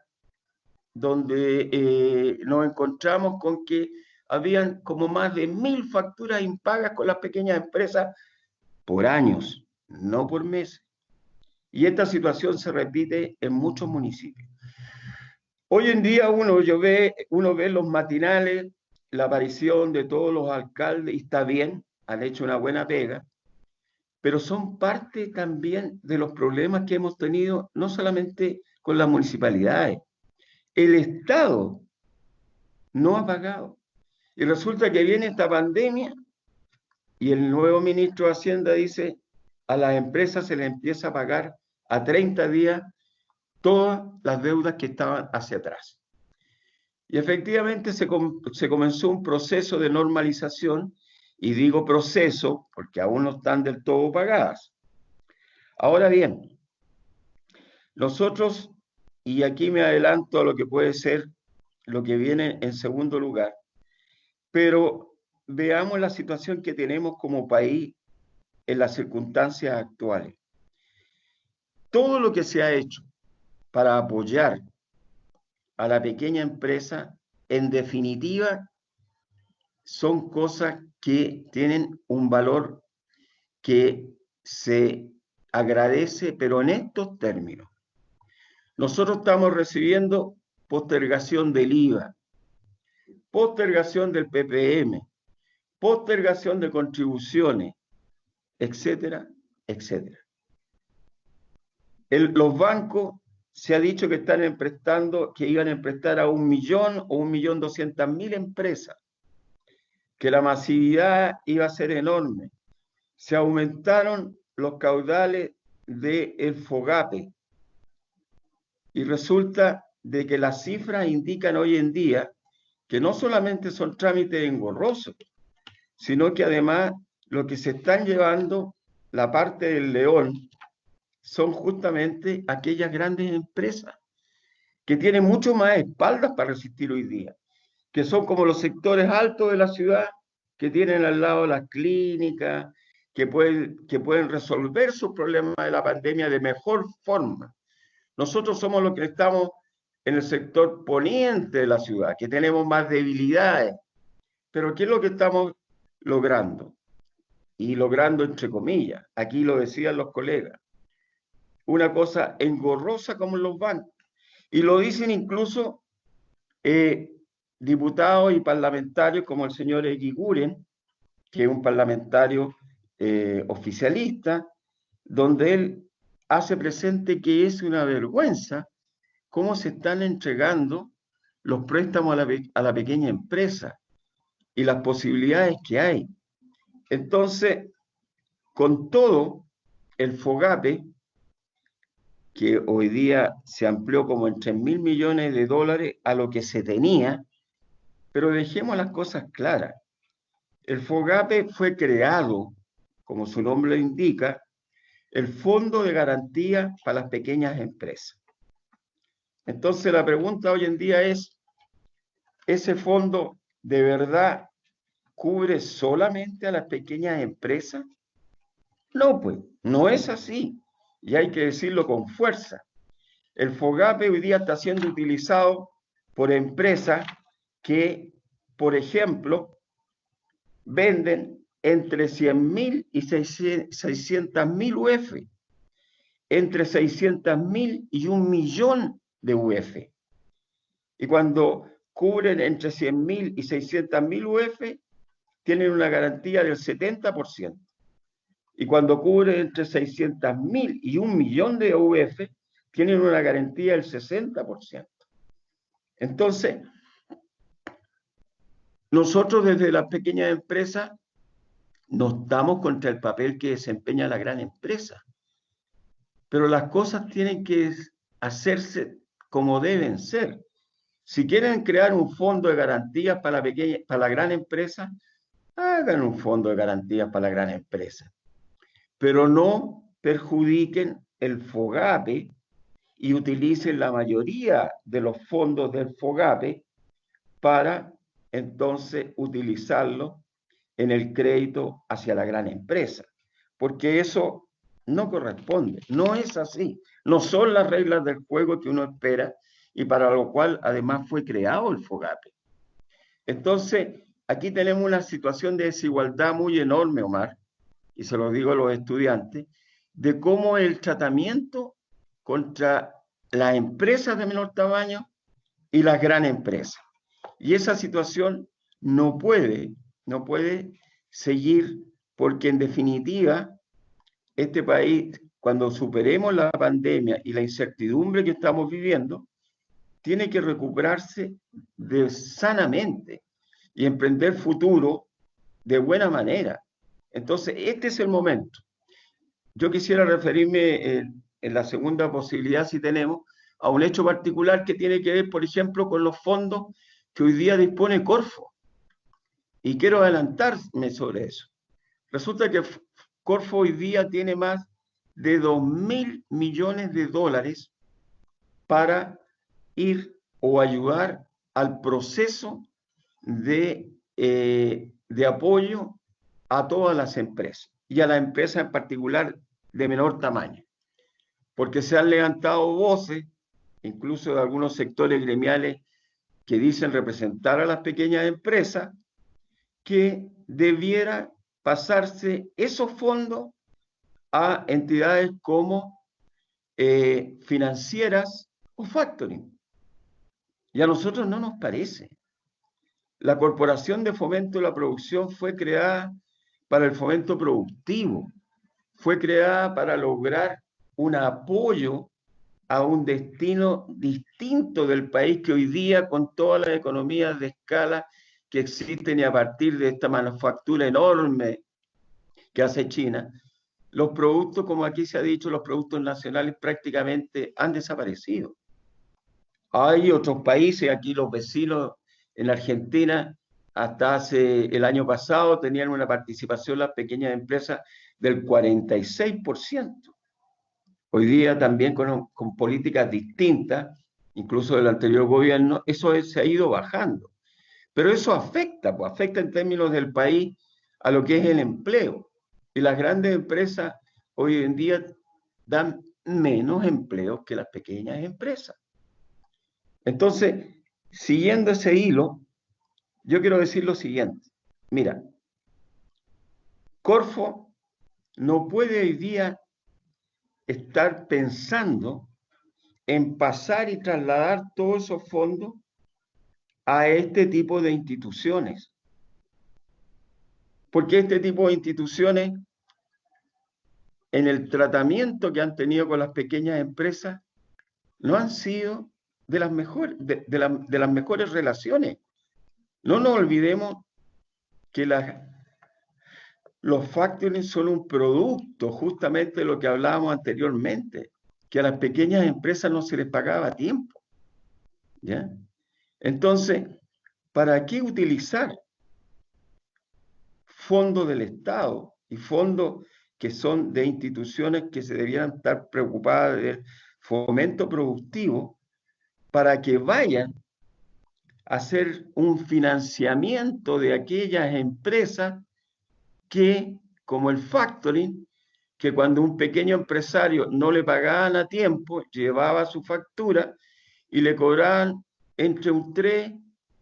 donde nos encontramos con que habían como más de 1000 facturas impagas con las pequeñas empresas por años, no por meses. Y esta situación se repite en muchos municipios. Hoy en día uno ve los matinales, la aparición de todos los alcaldes, y está bien, han hecho una buena pega, pero son parte también de los problemas que hemos tenido, no solamente con las municipalidades. El Estado no ha pagado. Y resulta que viene esta pandemia y el nuevo ministro de Hacienda dice, a las empresas se les empieza a pagar a 30 días todas las deudas que estaban hacia atrás. Y efectivamente se comenzó un proceso de normalización, y digo proceso porque aún no están del todo pagadas. Ahora bien, nosotros, y aquí me adelanto a lo que puede ser lo que viene en segundo lugar, pero veamos la situación que tenemos como país en las circunstancias actuales. Todo lo que se ha hecho para apoyar a la pequeña empresa, en definitiva, son cosas que tienen un valor que se agradece, pero en estos términos. Nosotros estamos recibiendo postergación del IVA, postergación del PPM, postergación de contribuciones, etcétera, etcétera. Los bancos se ha dicho que están emprestando, que iban a emprestar a 1 millón o 1.200.000 empresas, que la masividad iba a ser enorme. Se aumentaron los caudales del FOGAPE y resulta de que las cifras indican hoy en día que no solamente son trámites engorrosos, sino que además lo que se están llevando, la parte del león, son justamente aquellas grandes empresas que tienen mucho más espaldas para resistir hoy día, que son como los sectores altos de la ciudad, que tienen al lado las clínicas, que pueden resolver sus problemas de la pandemia de mejor forma. Nosotros somos los que estamos en el sector poniente de la ciudad, que tenemos más debilidades. Pero ¿qué es lo que estamos logrando? Y logrando entre comillas, aquí lo decían los colegas, una cosa engorrosa como en los bancos. Y lo dicen incluso diputados y parlamentarios como el señor Eguiguren, que es un parlamentario oficialista, donde él hace presente que es una vergüenza cómo se están entregando los préstamos a la pequeña empresa y las posibilidades que hay. Entonces, con todo, el FOGAPE, que hoy día se amplió como en 3.000 millones de dólares a lo que se tenía, pero dejemos las cosas claras. El FOGAPE fue creado, como su nombre lo indica, el Fondo de Garantía para las Pequeñas Empresas. Entonces la pregunta hoy en día es, ¿ese fondo de verdad cubre solamente a las pequeñas empresas? No, pues, no es así. Y hay que decirlo con fuerza. El FOGAPE hoy día está siendo utilizado por empresas que, por ejemplo, venden entre 100.000 y 600.000 UF, entre 600.000 y 1.000.000 de UF. Y cuando cubren entre 100.000 y 600.000 UF, tienen una garantía del 70%. Y cuando cubren entre 600.000 y 1.000.000 de UF, tienen una garantía del 60%. Entonces, nosotros desde las pequeñas empresas no estamos contra el papel que desempeña la gran empresa, pero las cosas tienen que hacerse como deben ser. Si quieren crear un fondo de garantías para la gran empresa, hagan un fondo de garantías para la gran empresa, pero no perjudiquen el FOGAPE y utilicen la mayoría de los fondos del FOGAPE para entonces utilizarlo en el crédito hacia la gran empresa, porque eso no corresponde, no es así, no son las reglas del juego que uno espera y para lo cual además fue creado el FOGAPE. Entonces, aquí tenemos una situación de desigualdad muy enorme, Omar, y se lo digo a los estudiantes, de cómo el tratamiento contra las empresas de menor tamaño y las grandes empresas. Y esa situación no puede seguir, porque en definitiva, este país, cuando superemos la pandemia y la incertidumbre que estamos viviendo, tiene que recuperarse sanamente y emprender futuro de buena manera. Entonces, este es el momento. Yo quisiera referirme en la segunda posibilidad, si tenemos, a un hecho particular que tiene que ver, por ejemplo, con los fondos que hoy día dispone Corfo. Y quiero adelantarme sobre eso. Resulta que Corfo hoy día tiene más de 2.000 millones de dólares para ir o ayudar al proceso de apoyo a todas las empresas y a las empresas en particular de menor tamaño, porque se han levantado voces, incluso de algunos sectores gremiales que dicen representar a las pequeñas empresas, que debiera pasarse esos fondos a entidades como financieras o factoring. Y a nosotros no nos parece. La Corporación de Fomento de la Producción fue creada para el fomento productivo, fue creada para lograr un apoyo a un destino distinto del país que hoy día, con todas las economías de escala que existen y a partir de esta manufactura enorme que hace China, los productos, como aquí se ha dicho, los productos nacionales prácticamente han desaparecido. Hay otros países, aquí los vecinos en Argentina, hasta hace el año pasado tenían una participación las pequeñas empresas del 46%. Hoy día también con políticas distintas, incluso del anterior gobierno, eso se ha ido bajando. Pero eso afecta, pues afecta en términos del país a lo que es el empleo. Y las grandes empresas hoy en día dan menos empleo que las pequeñas empresas. Entonces, siguiendo ese hilo, yo quiero decir lo siguiente. Mira, Corfo no puede hoy día estar pensando en pasar y trasladar todos esos fondos a este tipo de instituciones. Porque este tipo de instituciones, en el tratamiento que han tenido con las pequeñas empresas, no han sido de las mejores relaciones. No nos olvidemos que los factoring son un producto, justamente de lo que hablábamos anteriormente, que a las pequeñas empresas no se les pagaba a tiempo, ¿ya? Entonces, ¿para qué utilizar fondos del Estado y fondos que son de instituciones que se debieran estar preocupadas del fomento productivo para que vayan a hacer un financiamiento de aquellas empresas que, como el factoring, que cuando un pequeño empresario no le pagaban a tiempo, llevaba su factura y le cobraban entre un 3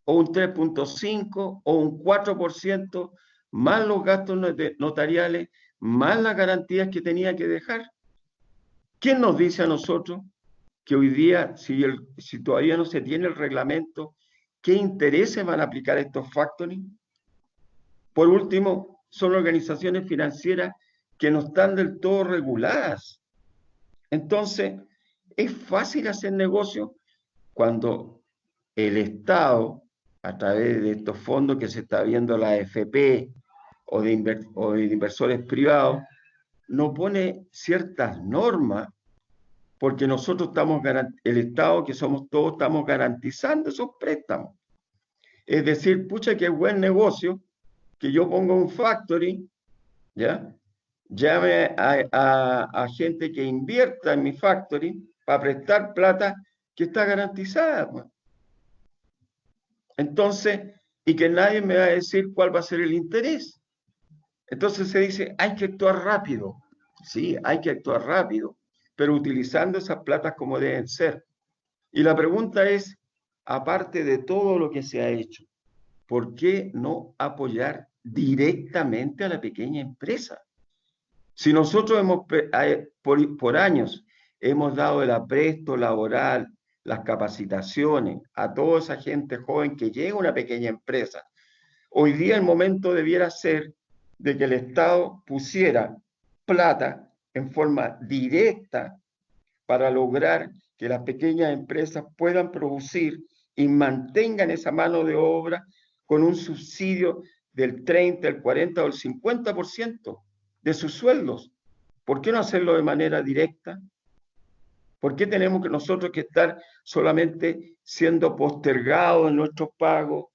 o un 3,5 o un 4%, más los gastos notariales, más las garantías que tenía que dejar. ¿Quién nos dice a nosotros que hoy día, si todavía no se tiene el reglamento, qué intereses van a aplicar estos factoring? Por último, son organizaciones financieras que no están del todo reguladas. Entonces, es fácil hacer negocio cuando el Estado, a través de estos fondos que se está viendo la AFP o de inversores privados, no pone ciertas normas, porque nosotros estamos, el Estado que somos todos, estamos garantizando esos préstamos. Es decir, pucha, qué buen negocio que yo ponga un factoring, ¿ya? Llame a gente que invierta en mi factoring para prestar plata que está garantizada, pues. Entonces, y que nadie me va a decir cuál va a ser el interés. Entonces se dice, hay que actuar rápido. Sí, hay que actuar rápido, pero utilizando esas platas como deben ser. Y la pregunta es, aparte de todo lo que se ha hecho, ¿por qué no apoyar directamente a la pequeña empresa? Si nosotros por años hemos dado el apresto laboral, las capacitaciones a toda esa gente joven que llega a una pequeña empresa, hoy día el momento debiera ser de que el Estado pusiera plata en forma directa para lograr que las pequeñas empresas puedan producir y mantengan esa mano de obra con un subsidio del 30, el 40 o el 50% de sus sueldos. ¿Por qué no hacerlo de manera directa? ¿Por qué tenemos que nosotros que estar solamente siendo postergados en nuestros pagos,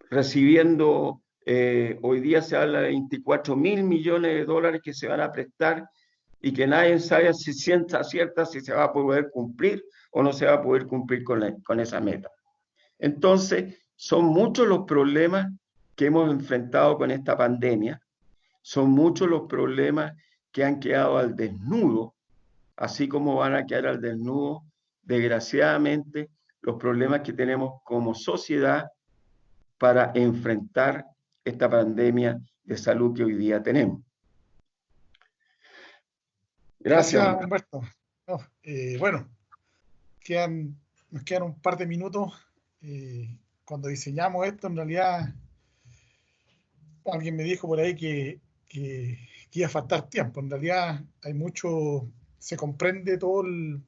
recibiendo, hoy día se habla de 24.000 millones de dólares que se van a prestar y que nadie sabe si cierta si se va a poder cumplir o no se va a poder cumplir con esa meta? Entonces, son muchos los problemas que hemos enfrentado con esta pandemia, son muchos los problemas que han quedado al desnudo, así como van a quedar al desnudo, desgraciadamente, los problemas que tenemos como sociedad para enfrentar esta pandemia de salud que hoy día tenemos. Gracias, Humberto. No, bueno, nos quedan un par de minutos. Cuando diseñamos esto, en realidad, alguien me dijo por ahí que iba a faltar tiempo. En realidad, hay mucho, se comprende todo el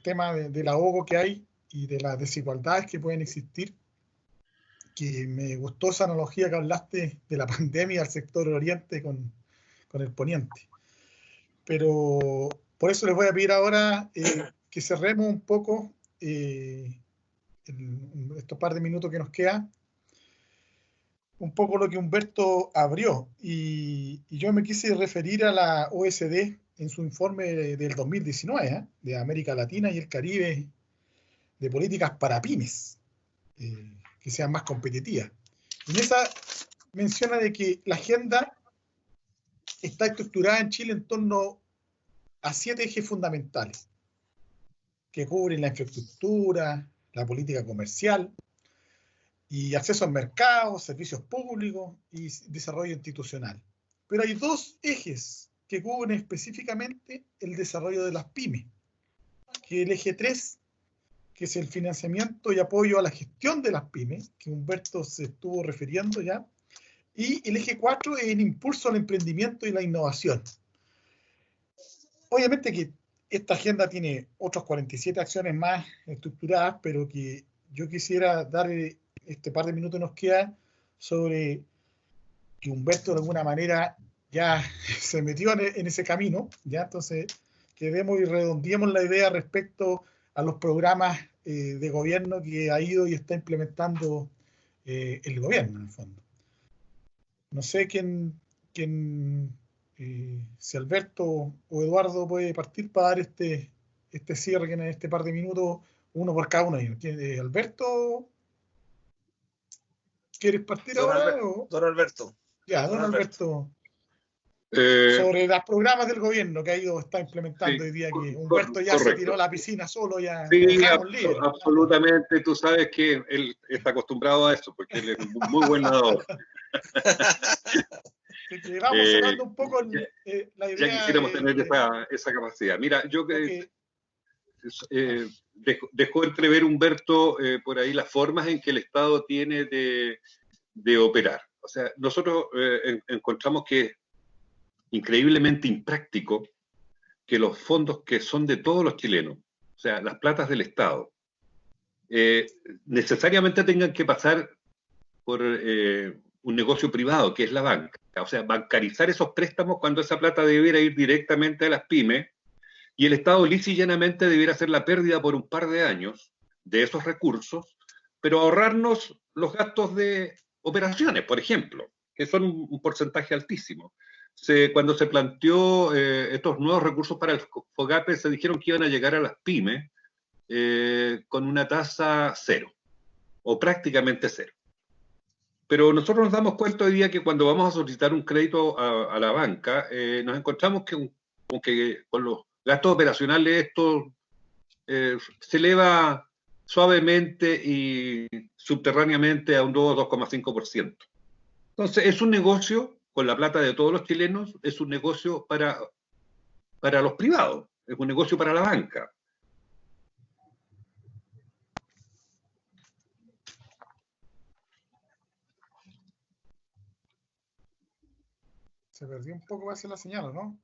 tema del ahogo que hay y de las desigualdades que pueden existir. Que me gustó esa analogía que hablaste de la pandemia al sector oriente con el poniente. Pero por eso les voy a pedir ahora que cerremos un poco estos par de minutos que nos quedan, un poco lo que Humberto abrió. Y yo me quise referir a la OSD en su informe del 2019, de América Latina y el Caribe, de políticas para pymes, que sean más competitivas. En esa menciona de que la agenda está estructurada en Chile en torno a 7 ejes fundamentales que cubren la infraestructura, la política comercial y acceso al mercado, servicios públicos y desarrollo institucional. Pero hay 2 ejes que cubren específicamente el desarrollo de las pymes, que es el eje 3, que es el financiamiento y apoyo a la gestión de las pymes, que Humberto se estuvo refiriendo ya, y el eje 4 es el impulso al emprendimiento y la innovación. Obviamente que esta agenda tiene otras 47 acciones más estructuradas, pero que yo quisiera dar este par de minutos nos queda sobre que Humberto de alguna manera ya se metió en ese camino, ¿ya? Entonces, quedemos y redondeemos la idea respecto a los programas de gobierno que ha ido y está implementando el gobierno, en el fondo. No sé si Alberto o Eduardo puede partir para dar este cierre que en este par de minutos, uno por cada uno. Alberto, ¿quieres partir Don ahora? Don Alberto. Ya, don Alberto. Sobre los programas del gobierno que está implementando hoy día, que Humberto ya se tiró a la piscina solo, ya sí, libre. Absolutamente. Tú sabes que él está acostumbrado a eso, porque él es un muy buen nadador. Que vamos cerrando un poco la idea. Ya quisiéramos tener esa capacidad. Mira, yo dejó entrever Humberto por ahí las formas en que el Estado tiene de operar. O sea, nosotros encontramos que es increíblemente impráctico que los fondos que son de todos los chilenos, o sea, las platas del Estado, necesariamente tengan que pasar por un negocio privado, que es la banca. O sea, bancarizar esos préstamos cuando esa plata debiera ir directamente a las pymes, y el Estado lisa y llanamente debiera hacer la pérdida por un par de años de esos recursos, pero ahorrarnos los gastos de operaciones, por ejemplo, que son un porcentaje altísimo. Cuando se planteó estos nuevos recursos para el FOGAPE, se dijeron que iban a llegar a las pymes con una tasa cero, o prácticamente cero. Pero nosotros nos damos cuenta hoy día que cuando vamos a solicitar un crédito a la banca, nos encontramos que con los gastos operacionales esto se eleva suavemente y subterráneamente a un 2,5%. Entonces, es un negocio con la plata de todos los chilenos, es un negocio para los privados, es un negocio para la banca. Se perdió un poco más la señal, ¿no?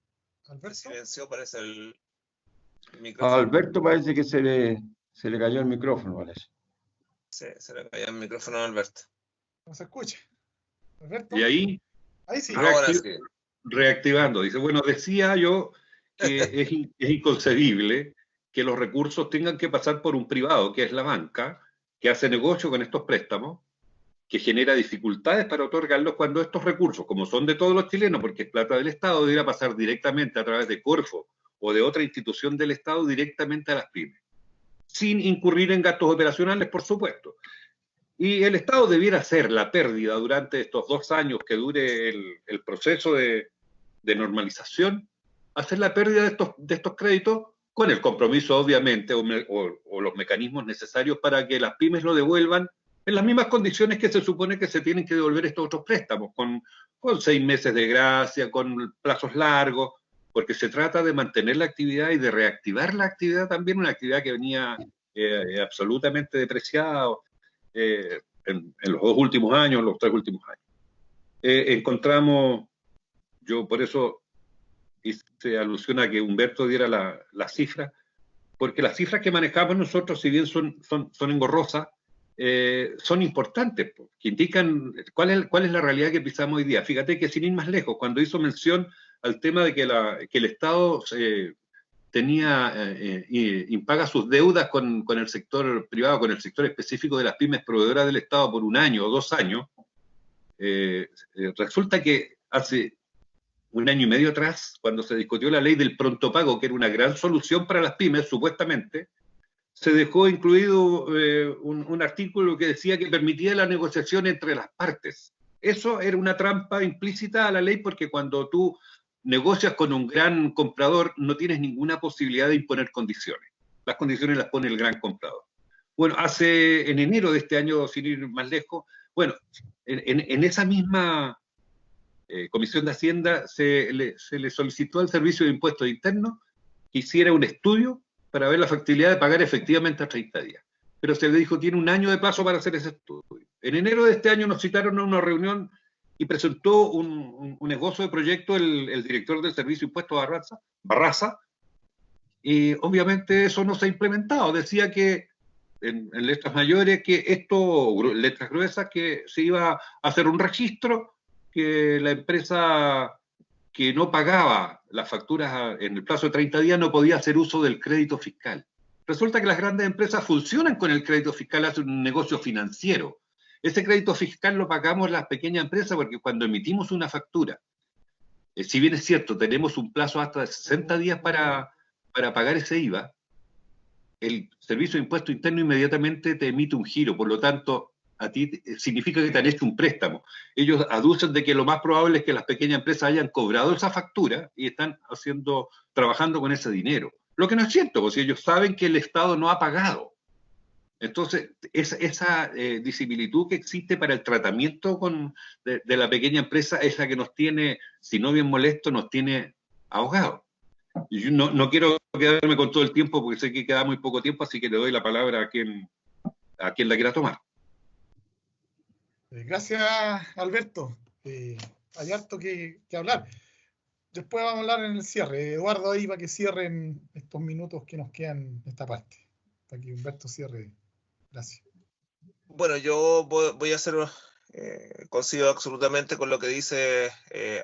Alberto. Silencio, parece el micrófono. A Alberto parece que se le cayó el micrófono, parece. Sí, se le cayó el micrófono a Alberto. No se escucha. Alberto. Y ahí sí. Ahora sí. Reactivando. Dice, bueno, decía yo que es inconcebible que los recursos tengan que pasar por un privado, que es la banca, que hace negocio con estos préstamos, que genera dificultades para otorgarlos cuando estos recursos, como son de todos los chilenos, porque es plata del Estado, debería pasar directamente a través de Corfo o de otra institución del Estado directamente a las pymes, sin incurrir en gastos operacionales, por supuesto. Y el Estado debiera hacer la pérdida durante estos 2 años que dure el proceso de normalización, hacer la pérdida de estos créditos con el compromiso, obviamente, o los mecanismos necesarios para que las pymes lo devuelvan en las mismas condiciones que se supone que se tienen que devolver estos otros préstamos, con 6 meses de gracia, con plazos largos, porque se trata de mantener la actividad y de reactivar la actividad también, una actividad que venía absolutamente depreciada en los 2 últimos años, los 3 últimos años. Encontramos, yo por eso hice alusión a que Humberto diera la cifra, porque las cifras que manejamos nosotros, si bien son engorrosas, son importantes, que indican cuál es la realidad que pisamos hoy día. Fíjate que sin ir más lejos, cuando hizo mención al tema de que el Estado impaga sus deudas con el sector privado, con el sector específico de las pymes proveedoras del Estado por 1 año o 2 años, resulta que hace 1 año y medio atrás, cuando se discutió la ley del pronto pago, que era una gran solución para las pymes, supuestamente, se dejó incluido un artículo que decía que permitía la negociación entre las partes. Eso era una trampa implícita a la ley, porque cuando tú negocias con un gran comprador no tienes ninguna posibilidad de imponer condiciones. Las condiciones las pone el gran comprador. Bueno, en enero de este año, sin ir más lejos, bueno, en esa misma Comisión de Hacienda se le solicitó al Servicio de Impuestos Internos que hiciera un estudio para ver la factibilidad de pagar efectivamente a 30 días. Pero se le dijo, tiene 1 año de plazo para hacer ese estudio. En enero de este año nos citaron a una reunión y presentó un esbozo de proyecto el director del Servicio de Impuestos Barraza, y obviamente eso no se ha implementado. Decía que en letras mayores, letras gruesas, que se iba a hacer un registro que la empresa que no pagaba las facturas en el plazo de 30 días no podía hacer uso del crédito fiscal. Resulta que las grandes empresas funcionan con el crédito fiscal, hacen un negocio financiero. Ese crédito fiscal lo pagamos las pequeñas empresas porque cuando emitimos una factura, si bien es cierto, tenemos un plazo hasta de 60 días para pagar ese IVA, el Servicio de Impuesto Interno inmediatamente te emite un giro, por lo tanto, a ti significa que te han hecho un préstamo. Ellos aducen de que lo más probable es que las pequeñas empresas hayan cobrado esa factura y están trabajando con ese dinero. Lo que no es cierto, porque ellos saben que el Estado no ha pagado. Entonces, esa disimilitud que existe para el tratamiento de la pequeña empresa es la que nos tiene, si no bien molesto, nos tiene ahogados. Y yo no quiero quedarme con todo el tiempo porque sé que queda muy poco tiempo, así que le doy la palabra a quien la quiera tomar. Gracias, Alberto. Hay harto que hablar. Después vamos a hablar en el cierre. Eduardo, ahí para que cierren estos minutos que nos quedan en esta parte. Para que Humberto cierre. Gracias. Bueno, yo voy a hacer, coincido absolutamente con lo que dice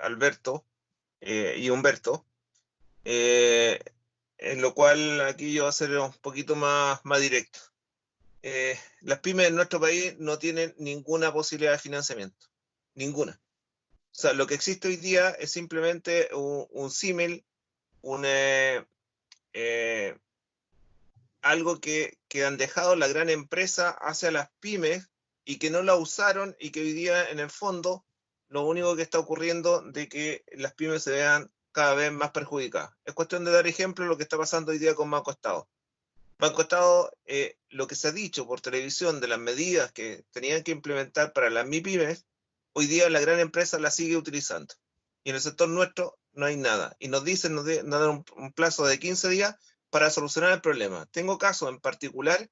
Alberto y Humberto, en lo cual aquí yo voy a ser un poquito más directo. Las pymes en nuestro país no tienen ninguna posibilidad de financiamiento, ninguna. O sea, lo que existe hoy día es simplemente un símil, algo que han dejado la gran empresa hacia las pymes y que no la usaron y que hoy día en el fondo lo único que está ocurriendo de que las pymes se vean cada vez más perjudicadas. Es cuestión de dar ejemplo de lo que está pasando hoy día con Banco Estado. Banco Estado, lo que se ha dicho por televisión de las medidas que tenían que implementar para las MIPYMES, hoy día la gran empresa la sigue utilizando. Y en el sector nuestro no hay nada. Y nos dicen, nos dan un plazo de 15 días para solucionar el problema. Tengo casos en particular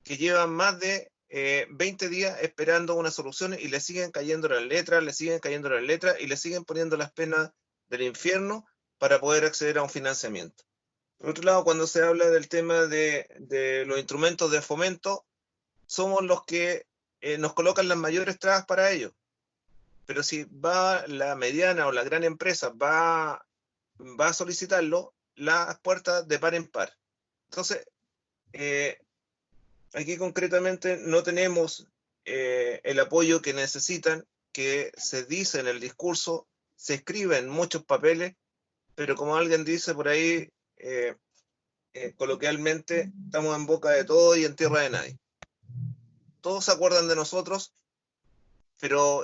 que llevan más de 20 días esperando una solución y le siguen cayendo las letras, y le siguen poniendo las penas del infierno para poder acceder a un financiamiento. Por otro lado, cuando se habla del tema de los instrumentos de fomento, somos los que nos colocan las mayores trabas para ello. Pero si va la mediana o la gran empresa, va a solicitarlo, las puertas de par en par. Entonces, aquí concretamente no tenemos el apoyo que necesitan, que se dice en el discurso, se escribe en muchos papeles, pero como alguien dice por ahí, coloquialmente, estamos en boca de todos y en tierra de nadie. Todos se acuerdan de nosotros,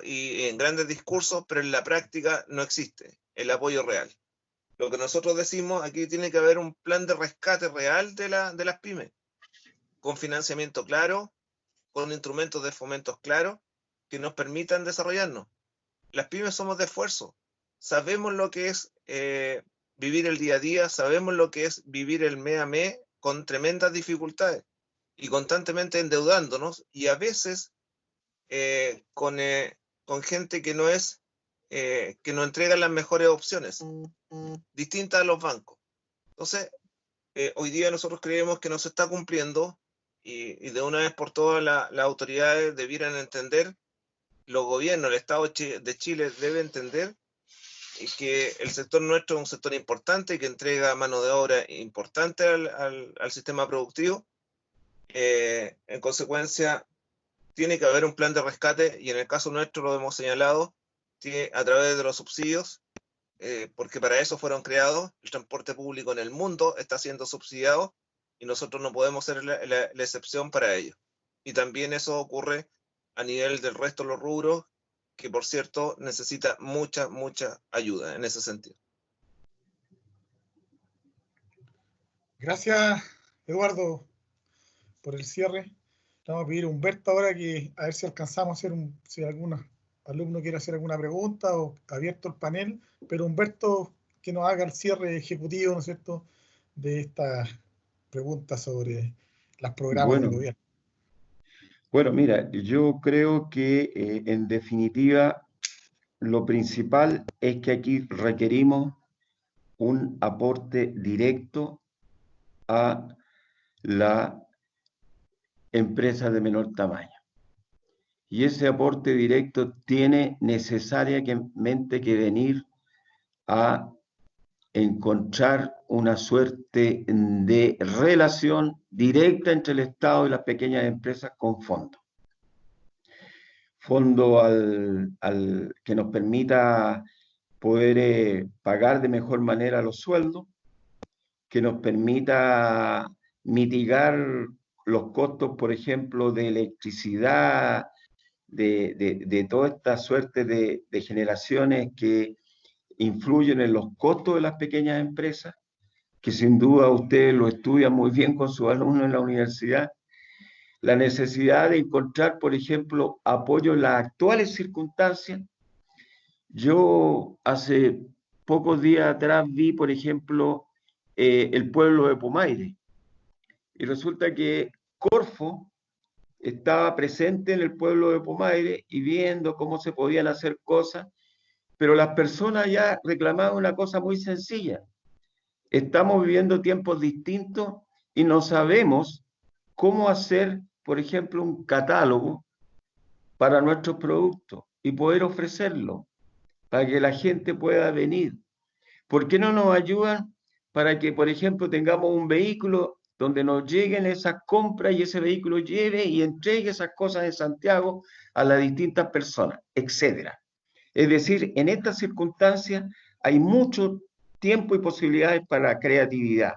y en grandes discursos, pero en la práctica no existe el apoyo real. Lo que nosotros decimos, aquí tiene que haber un plan de rescate real de las pymes, con financiamiento claro, con instrumentos de fomentos claros, que nos permitan desarrollarnos. Las pymes somos de esfuerzo, sabemos lo que es vivir el día a día, sabemos lo que es vivir el mes a mes con tremendas dificultades y constantemente endeudándonos y a veces con gente que no es que nos entrega las mejores opciones, distintas a los bancos. Entonces, hoy día nosotros creemos que no se está cumpliendo y de una vez por todas las autoridades debieran entender, los gobiernos, el Estado de Chile debe entender que el sector nuestro es un sector importante que entrega mano de obra importante al sistema productivo. En consecuencia, tiene que haber un plan de rescate y en el caso nuestro lo hemos señalado a través de los subsidios, porque para eso fueron creados. El transporte público en el mundo está siendo subsidiado y nosotros no podemos ser la excepción para ello. Y también eso ocurre a nivel del resto de los rubros, que por cierto necesita mucha ayuda en ese sentido. Gracias, Eduardo, por el cierre. Vamos a pedir a Humberto ahora que a ver si alcanzamos a hacer si algún alumno quiere hacer alguna pregunta o abierto el panel, pero Humberto que nos haga el cierre ejecutivo, ¿no es cierto?, de estas preguntas sobre los programas del gobierno. Bueno, mira, yo creo que en definitiva lo principal es que aquí requerimos un aporte directo a la empresa de menor tamaño. y ese aporte directo tiene necesariamente que venir a encontrar una suerte de relación directa entre el Estado y las pequeñas empresas con fondos. Fondo que nos permita poder pagar de mejor manera los sueldos, que nos permita mitigar los costos, por ejemplo, de electricidad, de toda esta suerte de generaciones que influyen en los costos de las pequeñas empresas, que sin duda ustedes lo estudian muy bien con sus alumnos en la universidad. La necesidad de encontrar, por ejemplo, apoyo en las actuales circunstancias. Yo hace pocos días atrás vi, por ejemplo, el pueblo de Pomaire, y resulta que Corfo estaba presente en el pueblo de Pomaire y viendo cómo se podían hacer cosas, pero las personas ya reclamaban una cosa muy sencilla. Estamos viviendo tiempos distintos y no sabemos cómo hacer, por ejemplo, un catálogo para nuestros productos y poder ofrecerlo para que la gente pueda venir. ¿Por qué no nos ayudan para que, por ejemplo, tengamos un vehículo donde nos lleguen esas compras y ese vehículo lleve y entregue esas cosas en Santiago a las distintas personas, etcétera? Es decir, en estas circunstancias hay mucho tiempo y posibilidades para la creatividad.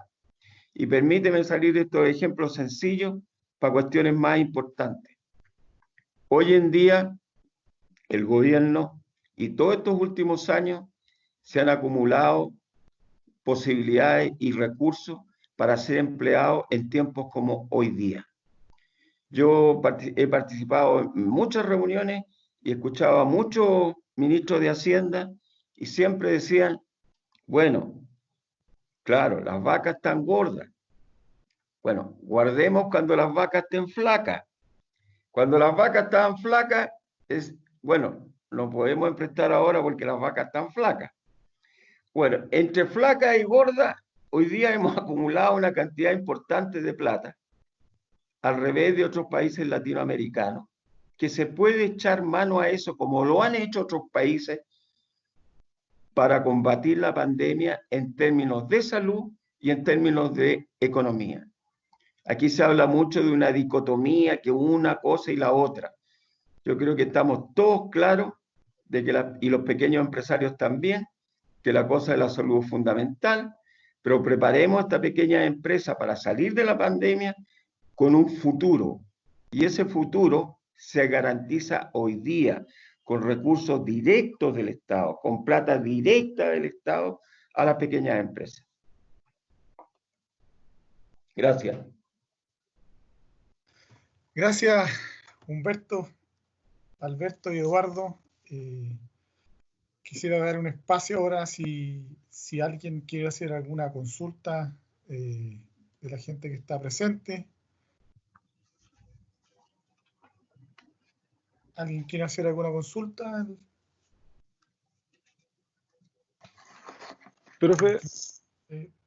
Y permíteme salir de estos ejemplos sencillos para cuestiones más importantes. Hoy en día, el gobierno y todos estos últimos años se han acumulado posibilidades y recursos para ser empleados en tiempos como hoy día. Yo he participado en muchas reuniones y escuchaba a muchos ministros de Hacienda y siempre decían, bueno, claro, las vacas están gordas. Bueno, guardemos cuando las vacas estén flacas. Cuando las vacas estaban flacas, bueno, no podemos emprestar ahora porque las vacas están flacas. Bueno, entre flacas y gordas, hoy día hemos acumulado una cantidad importante de plata, al revés de otros países latinoamericanos, que se puede echar mano a eso, como lo han hecho otros países, para combatir la pandemia en términos de salud y en términos de economía. Aquí se habla mucho de una dicotomía, que una cosa y la otra. Yo creo que estamos todos claros de que y los pequeños empresarios también, que la cosa de la salud es fundamental, pero preparemos a esta pequeña empresa para salir de la pandemia con un futuro. Y ese futuro se garantiza hoy día con recursos directos del Estado, con plata directa del Estado a las pequeñas empresas. Gracias. Gracias, Humberto, Alberto y Eduardo. Quisiera dar un espacio ahora si alguien quiere hacer alguna consulta de la gente que está presente. ¿Alguien quiere hacer alguna consulta? Profe.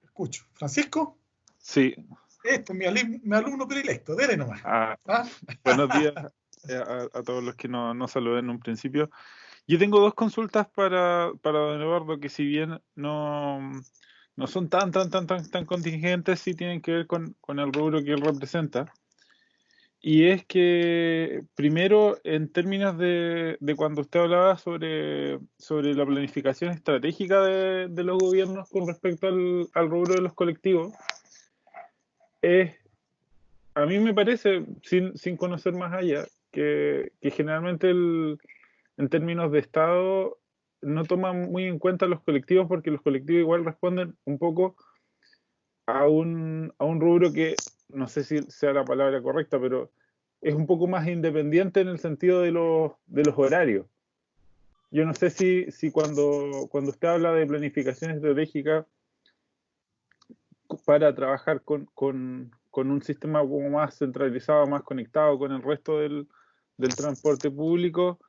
Escucho. ¿Francisco? Sí. Este es mi alumno predilecto, dele nomás. Buenos días a todos los que nos saludé en un principio. Yo tengo dos consultas para don Eduardo, que si bien no son tan contingentes, sí tienen que ver con el rubro que él representa. Y es que, primero, en términos de cuando usted hablaba sobre la planificación estratégica de los gobiernos con respecto al rubro de los colectivos, a mí me parece, sin conocer más allá, que generalmente en términos de Estado no toman muy en cuenta los colectivos, porque los colectivos igual responden un poco a un rubro que, no sé si sea la palabra correcta, pero es un poco más independiente en el sentido de los horarios. Yo no sé si cuando usted habla de planificación estratégica para trabajar con un sistema como más centralizado, más conectado con el resto del transporte público,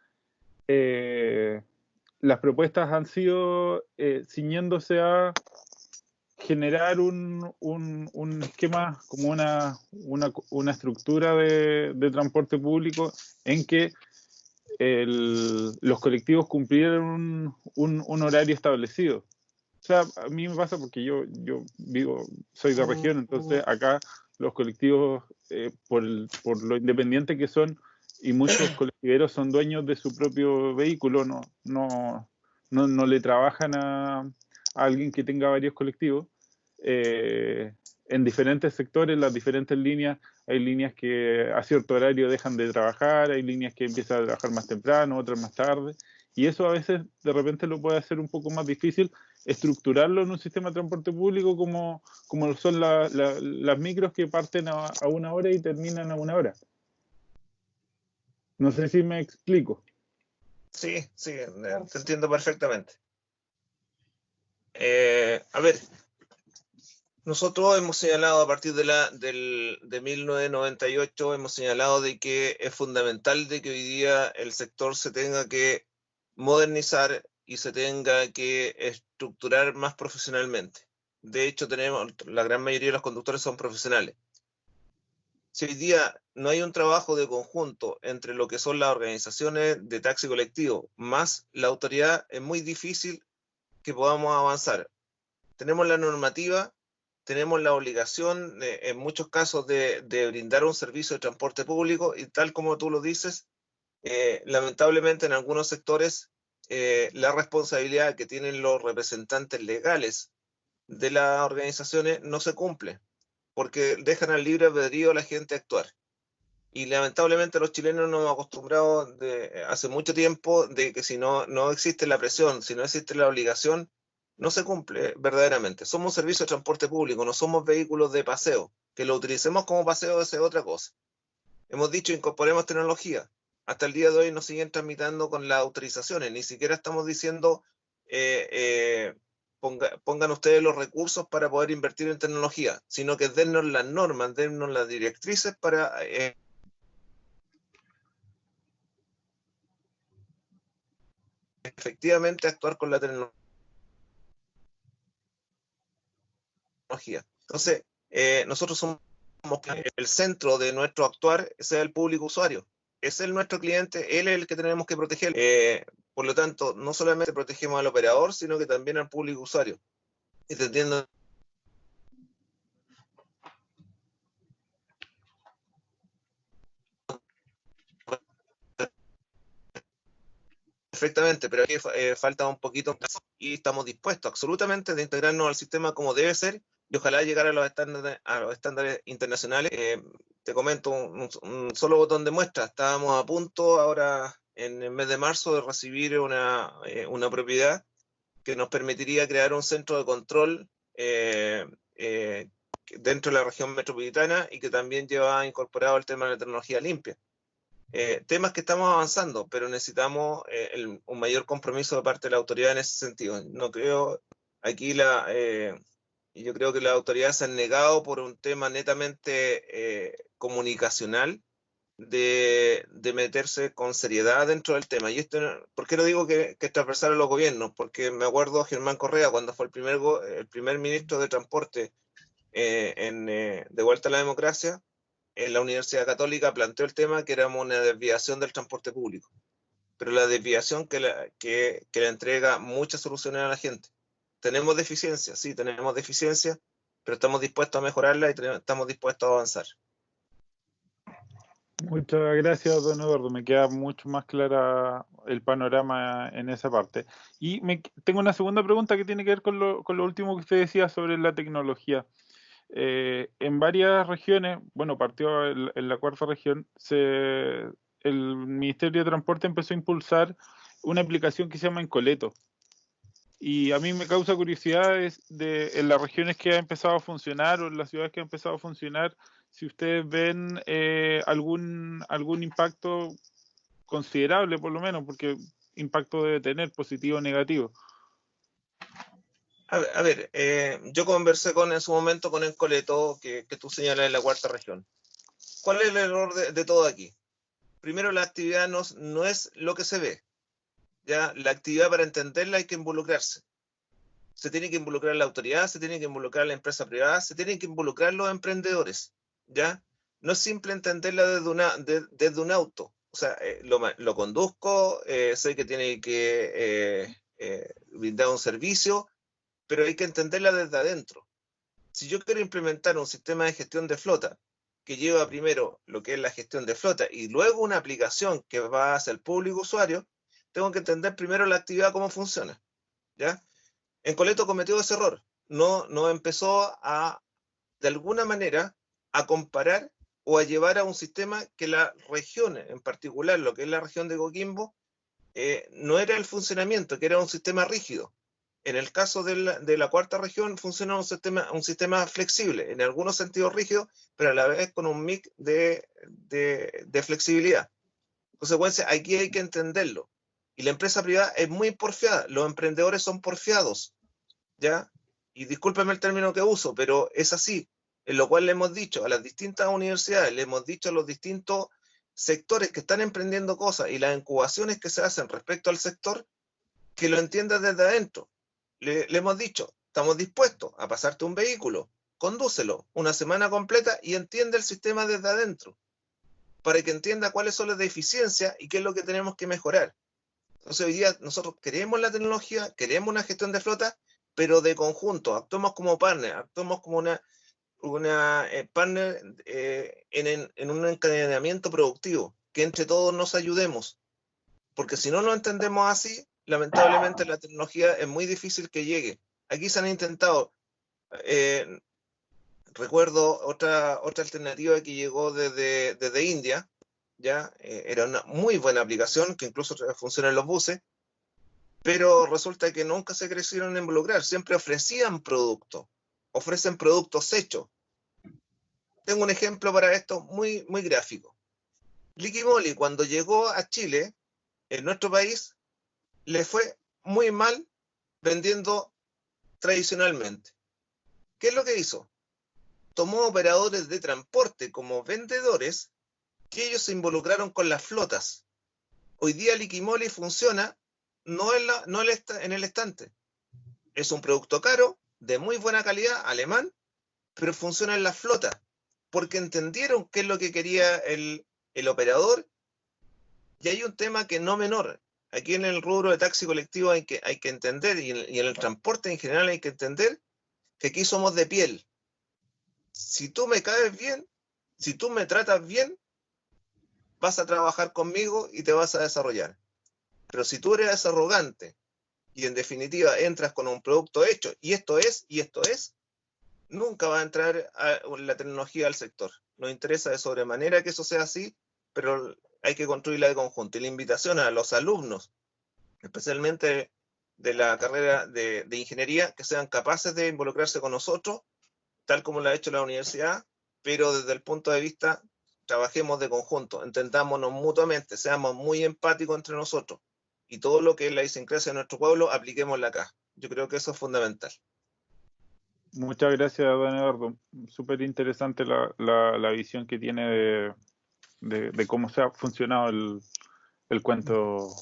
las propuestas han sido ciñéndose a generar un esquema, como una estructura de transporte público en que los colectivos cumplieran un horario establecido. O sea, a mí me pasa porque yo soy de región, entonces acá los colectivos, por lo independiente que son, y muchos colectiveros son dueños de su propio vehículo, no le trabajan a alguien que tenga varios colectivos. En diferentes sectores, las diferentes líneas, hay líneas que a cierto horario dejan de trabajar, hay líneas que empiezan a trabajar más temprano, otras más tarde, y eso a veces de repente lo puede hacer un poco más difícil estructurarlo en un sistema de transporte público como son las micros que parten a 1 hora y terminan a 1 hora. No sé si me explico. Sí, te entiendo perfectamente. A ver, nosotros hemos señalado a partir de 1998, hemos señalado de que es fundamental de que hoy día el sector se tenga que modernizar y se tenga que estructurar más profesionalmente. De hecho, la gran mayoría de los conductores son profesionales. Si hoy día no hay un trabajo de conjunto entre lo que son las organizaciones de taxi colectivo más la autoridad, es muy difícil que podamos avanzar. Tenemos la normativa, tenemos la obligación, en muchos casos, de brindar un servicio de transporte público, y tal como tú lo dices, lamentablemente en algunos sectores la responsabilidad que tienen los representantes legales de las organizaciones no se cumple, porque dejan al libre albedrío a la gente actuar. Y lamentablemente los chilenos nos hemos acostumbrado hace mucho tiempo de que si no existe la presión, si no existe la obligación, no se cumple verdaderamente. Somos un servicio de transporte público, no somos vehículos de paseo. Que lo utilicemos como paseo es otra cosa. Hemos dicho incorporemos tecnología. Hasta el día de hoy nos siguen tramitando con las autorizaciones. Ni siquiera estamos diciendo pongan ustedes los recursos para poder invertir en tecnología, sino que dennos las normas, dennos las directrices para efectivamente actuar con la tecnología. Entonces, nosotros somos el centro de nuestro actuar, sea el público usuario. Es él nuestro cliente, él es el que tenemos que proteger. Por lo tanto, no solamente protegemos al operador, sino que también al público usuario. Entendiendo perfectamente, pero aquí falta un poquito y estamos dispuestos absolutamente de integrarnos al sistema como debe ser y ojalá llegar a los estándares internacionales. Te comento un solo botón de muestra. Estábamos a punto ahora en el mes de marzo de recibir una propiedad que nos permitiría crear un centro de control dentro de la región metropolitana y que también lleva incorporado el tema de la tecnología limpia. Temas que estamos avanzando, pero necesitamos un mayor compromiso de parte de la autoridad en ese sentido. No creo, aquí yo creo que las autoridades se han negado por un tema netamente comunicacional de meterse con seriedad dentro del tema. Y esto, ¿por qué no digo que es transversal a los gobiernos? Porque me acuerdo Germán Correa, cuando fue el primer ministro de Transporte de vuelta a la democracia, en la Universidad Católica planteó el tema que era una desviación del transporte público, pero la desviación que le entrega muchas soluciones a la gente. Tenemos deficiencias, sí, tenemos deficiencias, pero estamos dispuestos a mejorarla y estamos dispuestos a avanzar. Muchas gracias, don Eduardo. Me queda mucho más clara el panorama en esa parte. Y tengo una segunda pregunta que tiene que ver con lo último que usted decía sobre la tecnología. En varias regiones, bueno, partió en la cuarta región, el Ministerio de Transporte empezó a impulsar una aplicación que se llama Encoleto. Y a mí me causa curiosidad en las regiones que ha empezado a funcionar o en las ciudades que ha empezado a funcionar, si ustedes ven algún impacto considerable, por lo menos, porque impacto debe tener, positivo o negativo. A ver, yo conversé en su momento con Encoleto, que tú señalas en la cuarta región. ¿Cuál es el error de todo aquí? Primero, la actividad no es lo que se ve. ¿Ya? La actividad, para entenderla, hay que involucrarse. Se tiene que involucrar la autoridad, se tiene que involucrar la empresa privada, se tienen que involucrar los emprendedores. ¿Ya? No es simple entenderla desde un auto. O sea, lo conduzco, sé que tiene que brindar un servicio, pero hay que entenderla desde adentro. Si yo quiero implementar un sistema de gestión de flota que lleva primero lo que es la gestión de flota y luego una aplicación que va hacia el público usuario, tengo que entender primero la actividad, cómo funciona, ¿ya? En Coleto cometió ese error. No empezó de alguna manera, a comparar o a llevar a un sistema que la región, en particular lo que es la región de Coquimbo, no era el funcionamiento, que era un sistema rígido. En el caso de la cuarta región funciona un sistema flexible, en algunos sentidos rígido, pero a la vez con un mix de flexibilidad. En consecuencia, aquí hay que entenderlo. Y la empresa privada es muy porfiada, los emprendedores son porfiados, ¿ya? Y discúlpeme el término que uso, pero es así, en lo cual le hemos dicho a las distintas universidades, le hemos dicho a los distintos sectores que están emprendiendo cosas y las incubaciones que se hacen respecto al sector, que lo entiendas desde adentro. Le hemos dicho, estamos dispuestos a pasarte un vehículo, condúcelo una semana completa y entiende el sistema desde adentro, para que entienda cuáles son las deficiencias y qué es lo que tenemos que mejorar. Entonces hoy día nosotros queremos la tecnología, queremos una gestión de flota, pero de conjunto, actuamos como partner, actuamos como una partner en un encadenamiento productivo, que entre todos nos ayudemos, porque si no lo entendemos así, lamentablemente la tecnología es muy difícil que llegue. Aquí se han intentado, recuerdo otra alternativa que llegó desde India, ¿ya? Era una muy buena aplicación que incluso funciona en los buses, pero resulta que nunca se quisieron involucrar, siempre ofrecían productos, ofrecen productos hechos. Tengo un ejemplo para esto muy, muy gráfico. Liquimoli, cuando llegó a Chile, en nuestro país, le fue muy mal vendiendo tradicionalmente. ¿Qué es lo que hizo? Tomó operadores de transporte como vendedores que ellos se involucraron con las flotas. Hoy día Liquimoli funciona no en el estante. Es un producto caro, de muy buena calidad, alemán, pero funciona en la flota, porque entendieron qué es lo que quería el operador. Y hay un tema que no menor. Aquí en el rubro de taxi colectivo hay que entender, y en el transporte en general hay que entender, que aquí somos de piel. Si tú me caes bien, si tú me tratas bien, vas a trabajar conmigo y te vas a desarrollar. Pero si tú eres arrogante y en definitiva entras con un producto hecho, y esto es, nunca va a entrar la tecnología al sector. Nos interesa de sobremanera que eso sea así, pero hay que construirla de conjunto. Y la invitación a los alumnos, especialmente de la carrera de ingeniería, que sean capaces de involucrarse con nosotros, tal como lo ha hecho la universidad, pero desde el punto de vista, trabajemos de conjunto, entendámonos mutuamente, seamos muy empáticos entre nosotros, y todo lo que es la idiosincrasia de nuestro pueblo, apliquémosla acá. Yo creo que eso es fundamental. Muchas gracias, don Eduardo. Súper interesante la visión que tiene de cómo se ha funcionado el cuento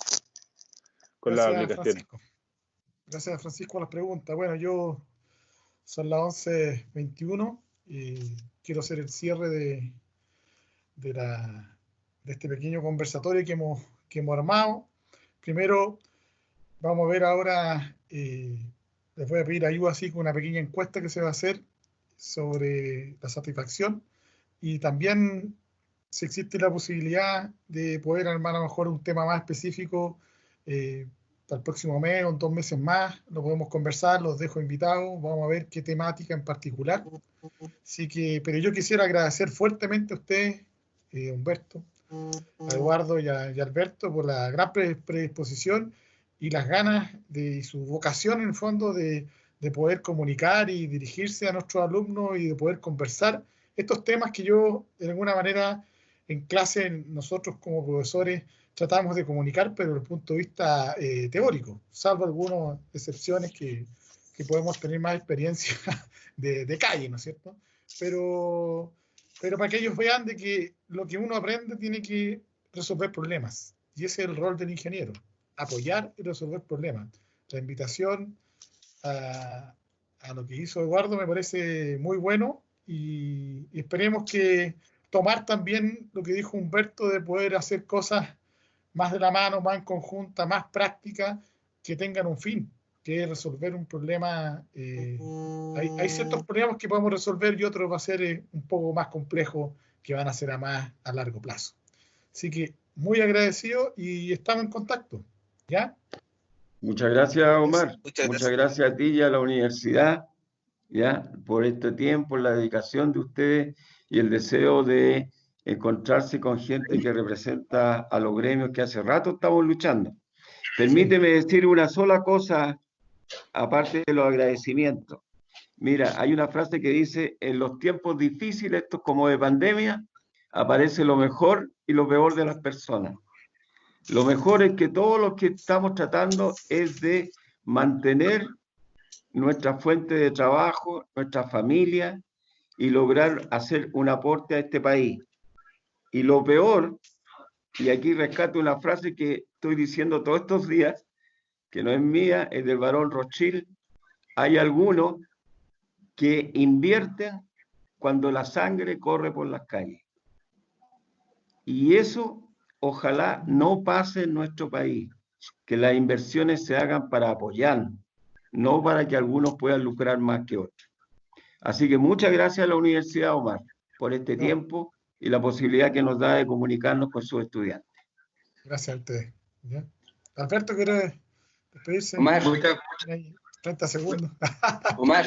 con las aplicaciones. Francisco. Gracias, Francisco, por las preguntas. Bueno, son las 11:21 y quiero hacer el cierre de este pequeño conversatorio que hemos armado. Primero, vamos a ver ahora, les voy a pedir ayuda así con una pequeña encuesta que se va a hacer sobre la satisfacción, y también si existe la posibilidad de poder armar a lo mejor un tema más específico para el próximo mes o en 2 meses más, lo podemos conversar, los dejo invitados, vamos a ver qué temática en particular. Así que, pero yo quisiera agradecer fuertemente a ustedes, Humberto, a Eduardo y a Alberto, por la gran predisposición y las ganas y su vocación en el fondo de poder comunicar y dirigirse a nuestros alumnos y de poder conversar estos temas que yo de alguna manera en clase nosotros como profesores tratamos de comunicar, pero desde el punto de vista teórico, salvo algunas excepciones que podemos tener más experiencia de calle, ¿no es cierto? Pero para que ellos vean de que lo que uno aprende tiene que resolver problemas, y ese es el rol del ingeniero, apoyar y resolver problemas. La invitación a lo que hizo Eduardo me parece muy bueno, y esperemos que tomar también lo que dijo Humberto de poder hacer cosas más de la mano, más en conjunta, más prácticas, que tengan un fin, que es resolver un problema. Hay ciertos problemas que podemos resolver y otros va a ser un poco más complejos, que van a ser a más a largo plazo. Así que muy agradecido y estamos en contacto. ¿Ya? Muchas gracias, Omar. Muchas gracias a ti y a la universidad, ¿ya? Por este tiempo, la dedicación de ustedes y el deseo de encontrarse con gente que representa a los gremios que hace rato estamos luchando. Permíteme decir una sola cosa, aparte de los agradecimientos. Mira, hay una frase que dice: en los tiempos difíciles, estos como de pandemia, aparece lo mejor y lo peor de las personas. Lo mejor es que todos los que estamos tratando es de mantener nuestra fuente de trabajo, nuestra familia, y lograr hacer un aporte a este país. Y lo peor, y aquí rescato una frase que estoy diciendo todos estos días, que no es mía, es del barón Rothschild: hay algunos que invierten cuando la sangre corre por las calles. Y eso ojalá no pase en nuestro país, que las inversiones se hagan para apoyar, no para que algunos puedan lucrar más que otros. Así que muchas gracias a la Universidad, Omar, por este tiempo y la posibilidad que nos da de comunicarnos con sus estudiantes. Gracias a ustedes. ¿Ya? Alberto, ¿quiere despedirse? Omar, 30 segundos. Omar.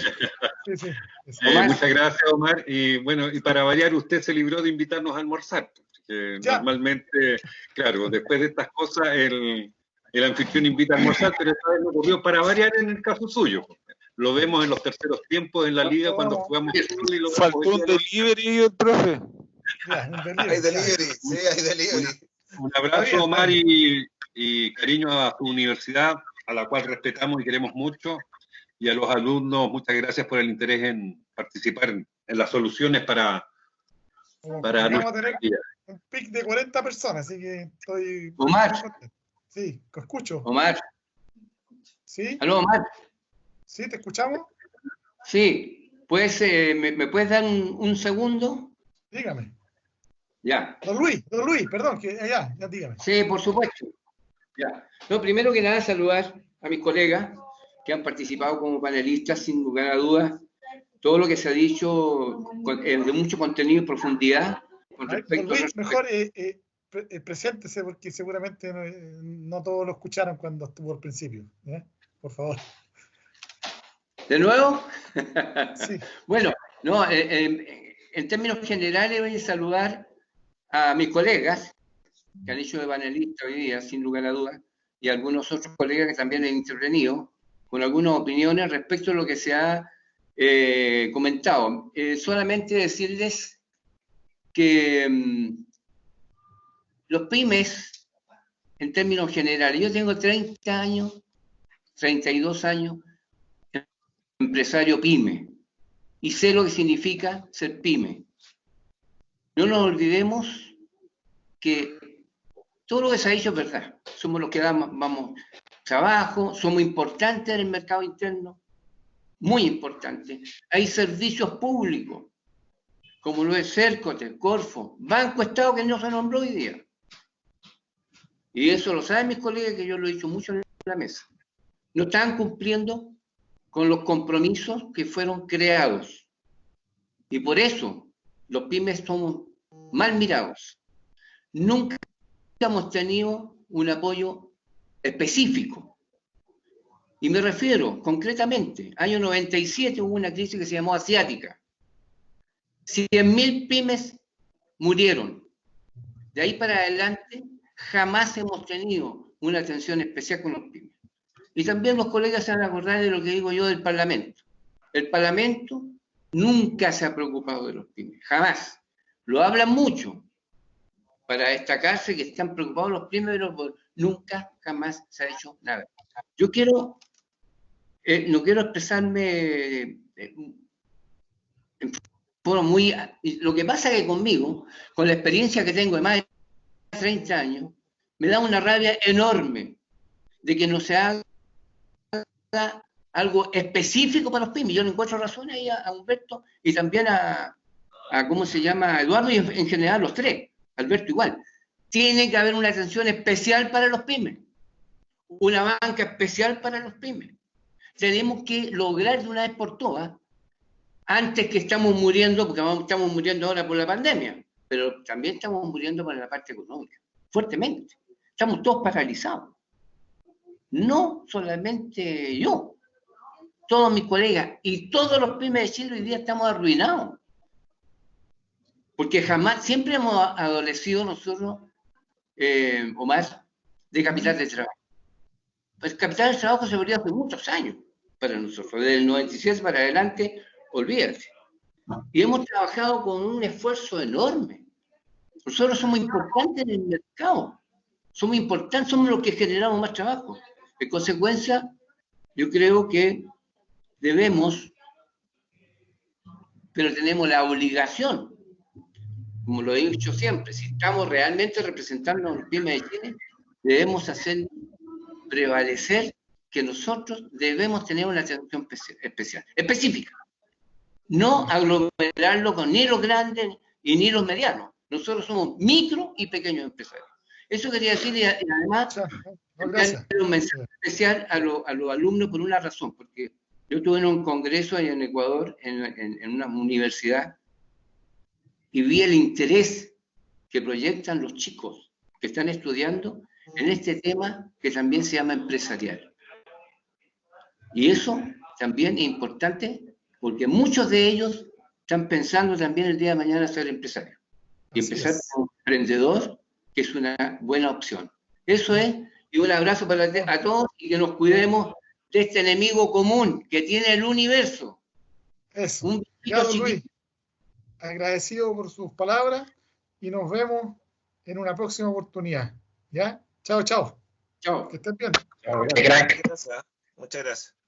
Sí. Muchas gracias, Omar. Y bueno, y para variar, usted se libró de invitarnos a almorzar. Normalmente, claro, después de estas cosas, el anfitrión invita a almorzar, pero esta vez no ocurrió, para variar en el caso suyo. Lo vemos en los terceros tiempos en la liga cuando jugamos. Faltó un delivery, el profe. Hay delivery, sí, hay delivery. Un abrazo, Omar, y cariño a su universidad, a la cual respetamos y queremos mucho. Y a los alumnos, muchas gracias por el interés en participar en las soluciones para vamos a tener un pic de 40 personas, así que estoy... Omar. Sí, te escucho. Omar. ¿Sí? ¿Aló, Omar? ¿Sí, te escuchamos? Sí. Pues, ¿me puedes dar un segundo? Dígame. Ya. Don Luis, perdón, ya dígame. Sí, por supuesto. Ya. No, primero que nada, saludar a mis colegas que han participado como panelistas, sin lugar a dudas. Todo lo que se ha dicho de mucho contenido y profundidad. Con respecto Don Luis, mejor preséntese, porque seguramente no todos lo escucharon cuando estuvo al principio. ¿Eh? Por favor. ¿De nuevo? Sí. Bueno, no, en términos generales voy a saludar a mis colegas que han hecho de panelista hoy día, sin lugar a dudas, y a algunos otros colegas que también han intervenido con algunas opiniones respecto a lo que se ha comentado. Solamente decirles que los pymes, en términos generales, yo tengo 30 años, 32 años, empresario pyme, y sé lo que significa ser pyme. No nos olvidemos que todo lo que se ha dicho es verdad. Somos los que vamos trabajo, somos importantes en el mercado interno, muy importantes. Hay servicios públicos, como lo es Cercote, Corfo, Banco Estado, que no se nombró hoy día. Y eso lo saben mis colegas, que yo lo he dicho mucho en la mesa. No están cumpliendo con los compromisos que fueron creados. Y por eso los pymes somos mal mirados. Nunca hemos tenido un apoyo específico. Y me refiero concretamente, año 97 hubo una crisis que se llamó asiática. 100.000 pymes murieron. De ahí para adelante jamás hemos tenido una atención especial con los pymes. Y también los colegas se van a acordar de lo que digo yo del Parlamento. El Parlamento nunca se ha preocupado de los pymes, jamás. Lo hablan mucho para destacarse que están preocupados los pymes, pero nunca, jamás se ha hecho nada. Yo no quiero expresarme en forma muy... Lo que pasa es que conmigo, con la experiencia que tengo de más de 30 años, me da una rabia enorme de que no se haga algo específico para los pymes. Yo le encuentro razón ahí a Humberto y también a ¿cómo se llama? Eduardo y en general los tres, Alberto igual. Tiene que haber una atención especial para los pymes, una banca especial para los pymes. Tenemos que lograr de una vez por todas, antes que estamos muriendo, porque estamos muriendo ahora por la pandemia, pero también estamos muriendo por la parte económica, fuertemente. Estamos todos paralizados. No solamente yo, todos mis colegas y todos los pymes de Chile hoy día estamos arruinados. Porque siempre hemos adolecido nosotros, Omar, de capital de trabajo. Pues capital de trabajo se perdió hace muchos años para nosotros. Desde el 97 para adelante, olvídate. Y hemos trabajado con un esfuerzo enorme. Nosotros somos importantes en el mercado. Somos importantes, somos los que generamos más trabajo. En consecuencia, yo creo que debemos, pero tenemos la obligación, como lo he dicho siempre, si estamos realmente representando a los pymes de Chile, debemos hacer prevalecer que nosotros debemos tener una atención especial, específica. No aglomerarlo con ni los grandes y ni los medianos. Nosotros somos micro y pequeños empresarios. Eso quería decir, y además, un mensaje especial a los alumnos por una razón, porque yo estuve en un congreso en Ecuador, en una universidad, y vi el interés que proyectan los chicos que están estudiando en este tema que también se llama empresarial. Y eso también es importante porque muchos de ellos están pensando también el día de mañana ser empresarios. Y empezar como emprendedor, que es una buena opción. Eso es, y un abrazo para a todos y que nos cuidemos de este enemigo común que tiene el universo. Eso. Un Claro, Luis, agradecido por sus palabras y nos vemos en una próxima oportunidad. ¿Ya? Chao, chao. Chao. Que estén bien. Muchas gracias. Muchas gracias.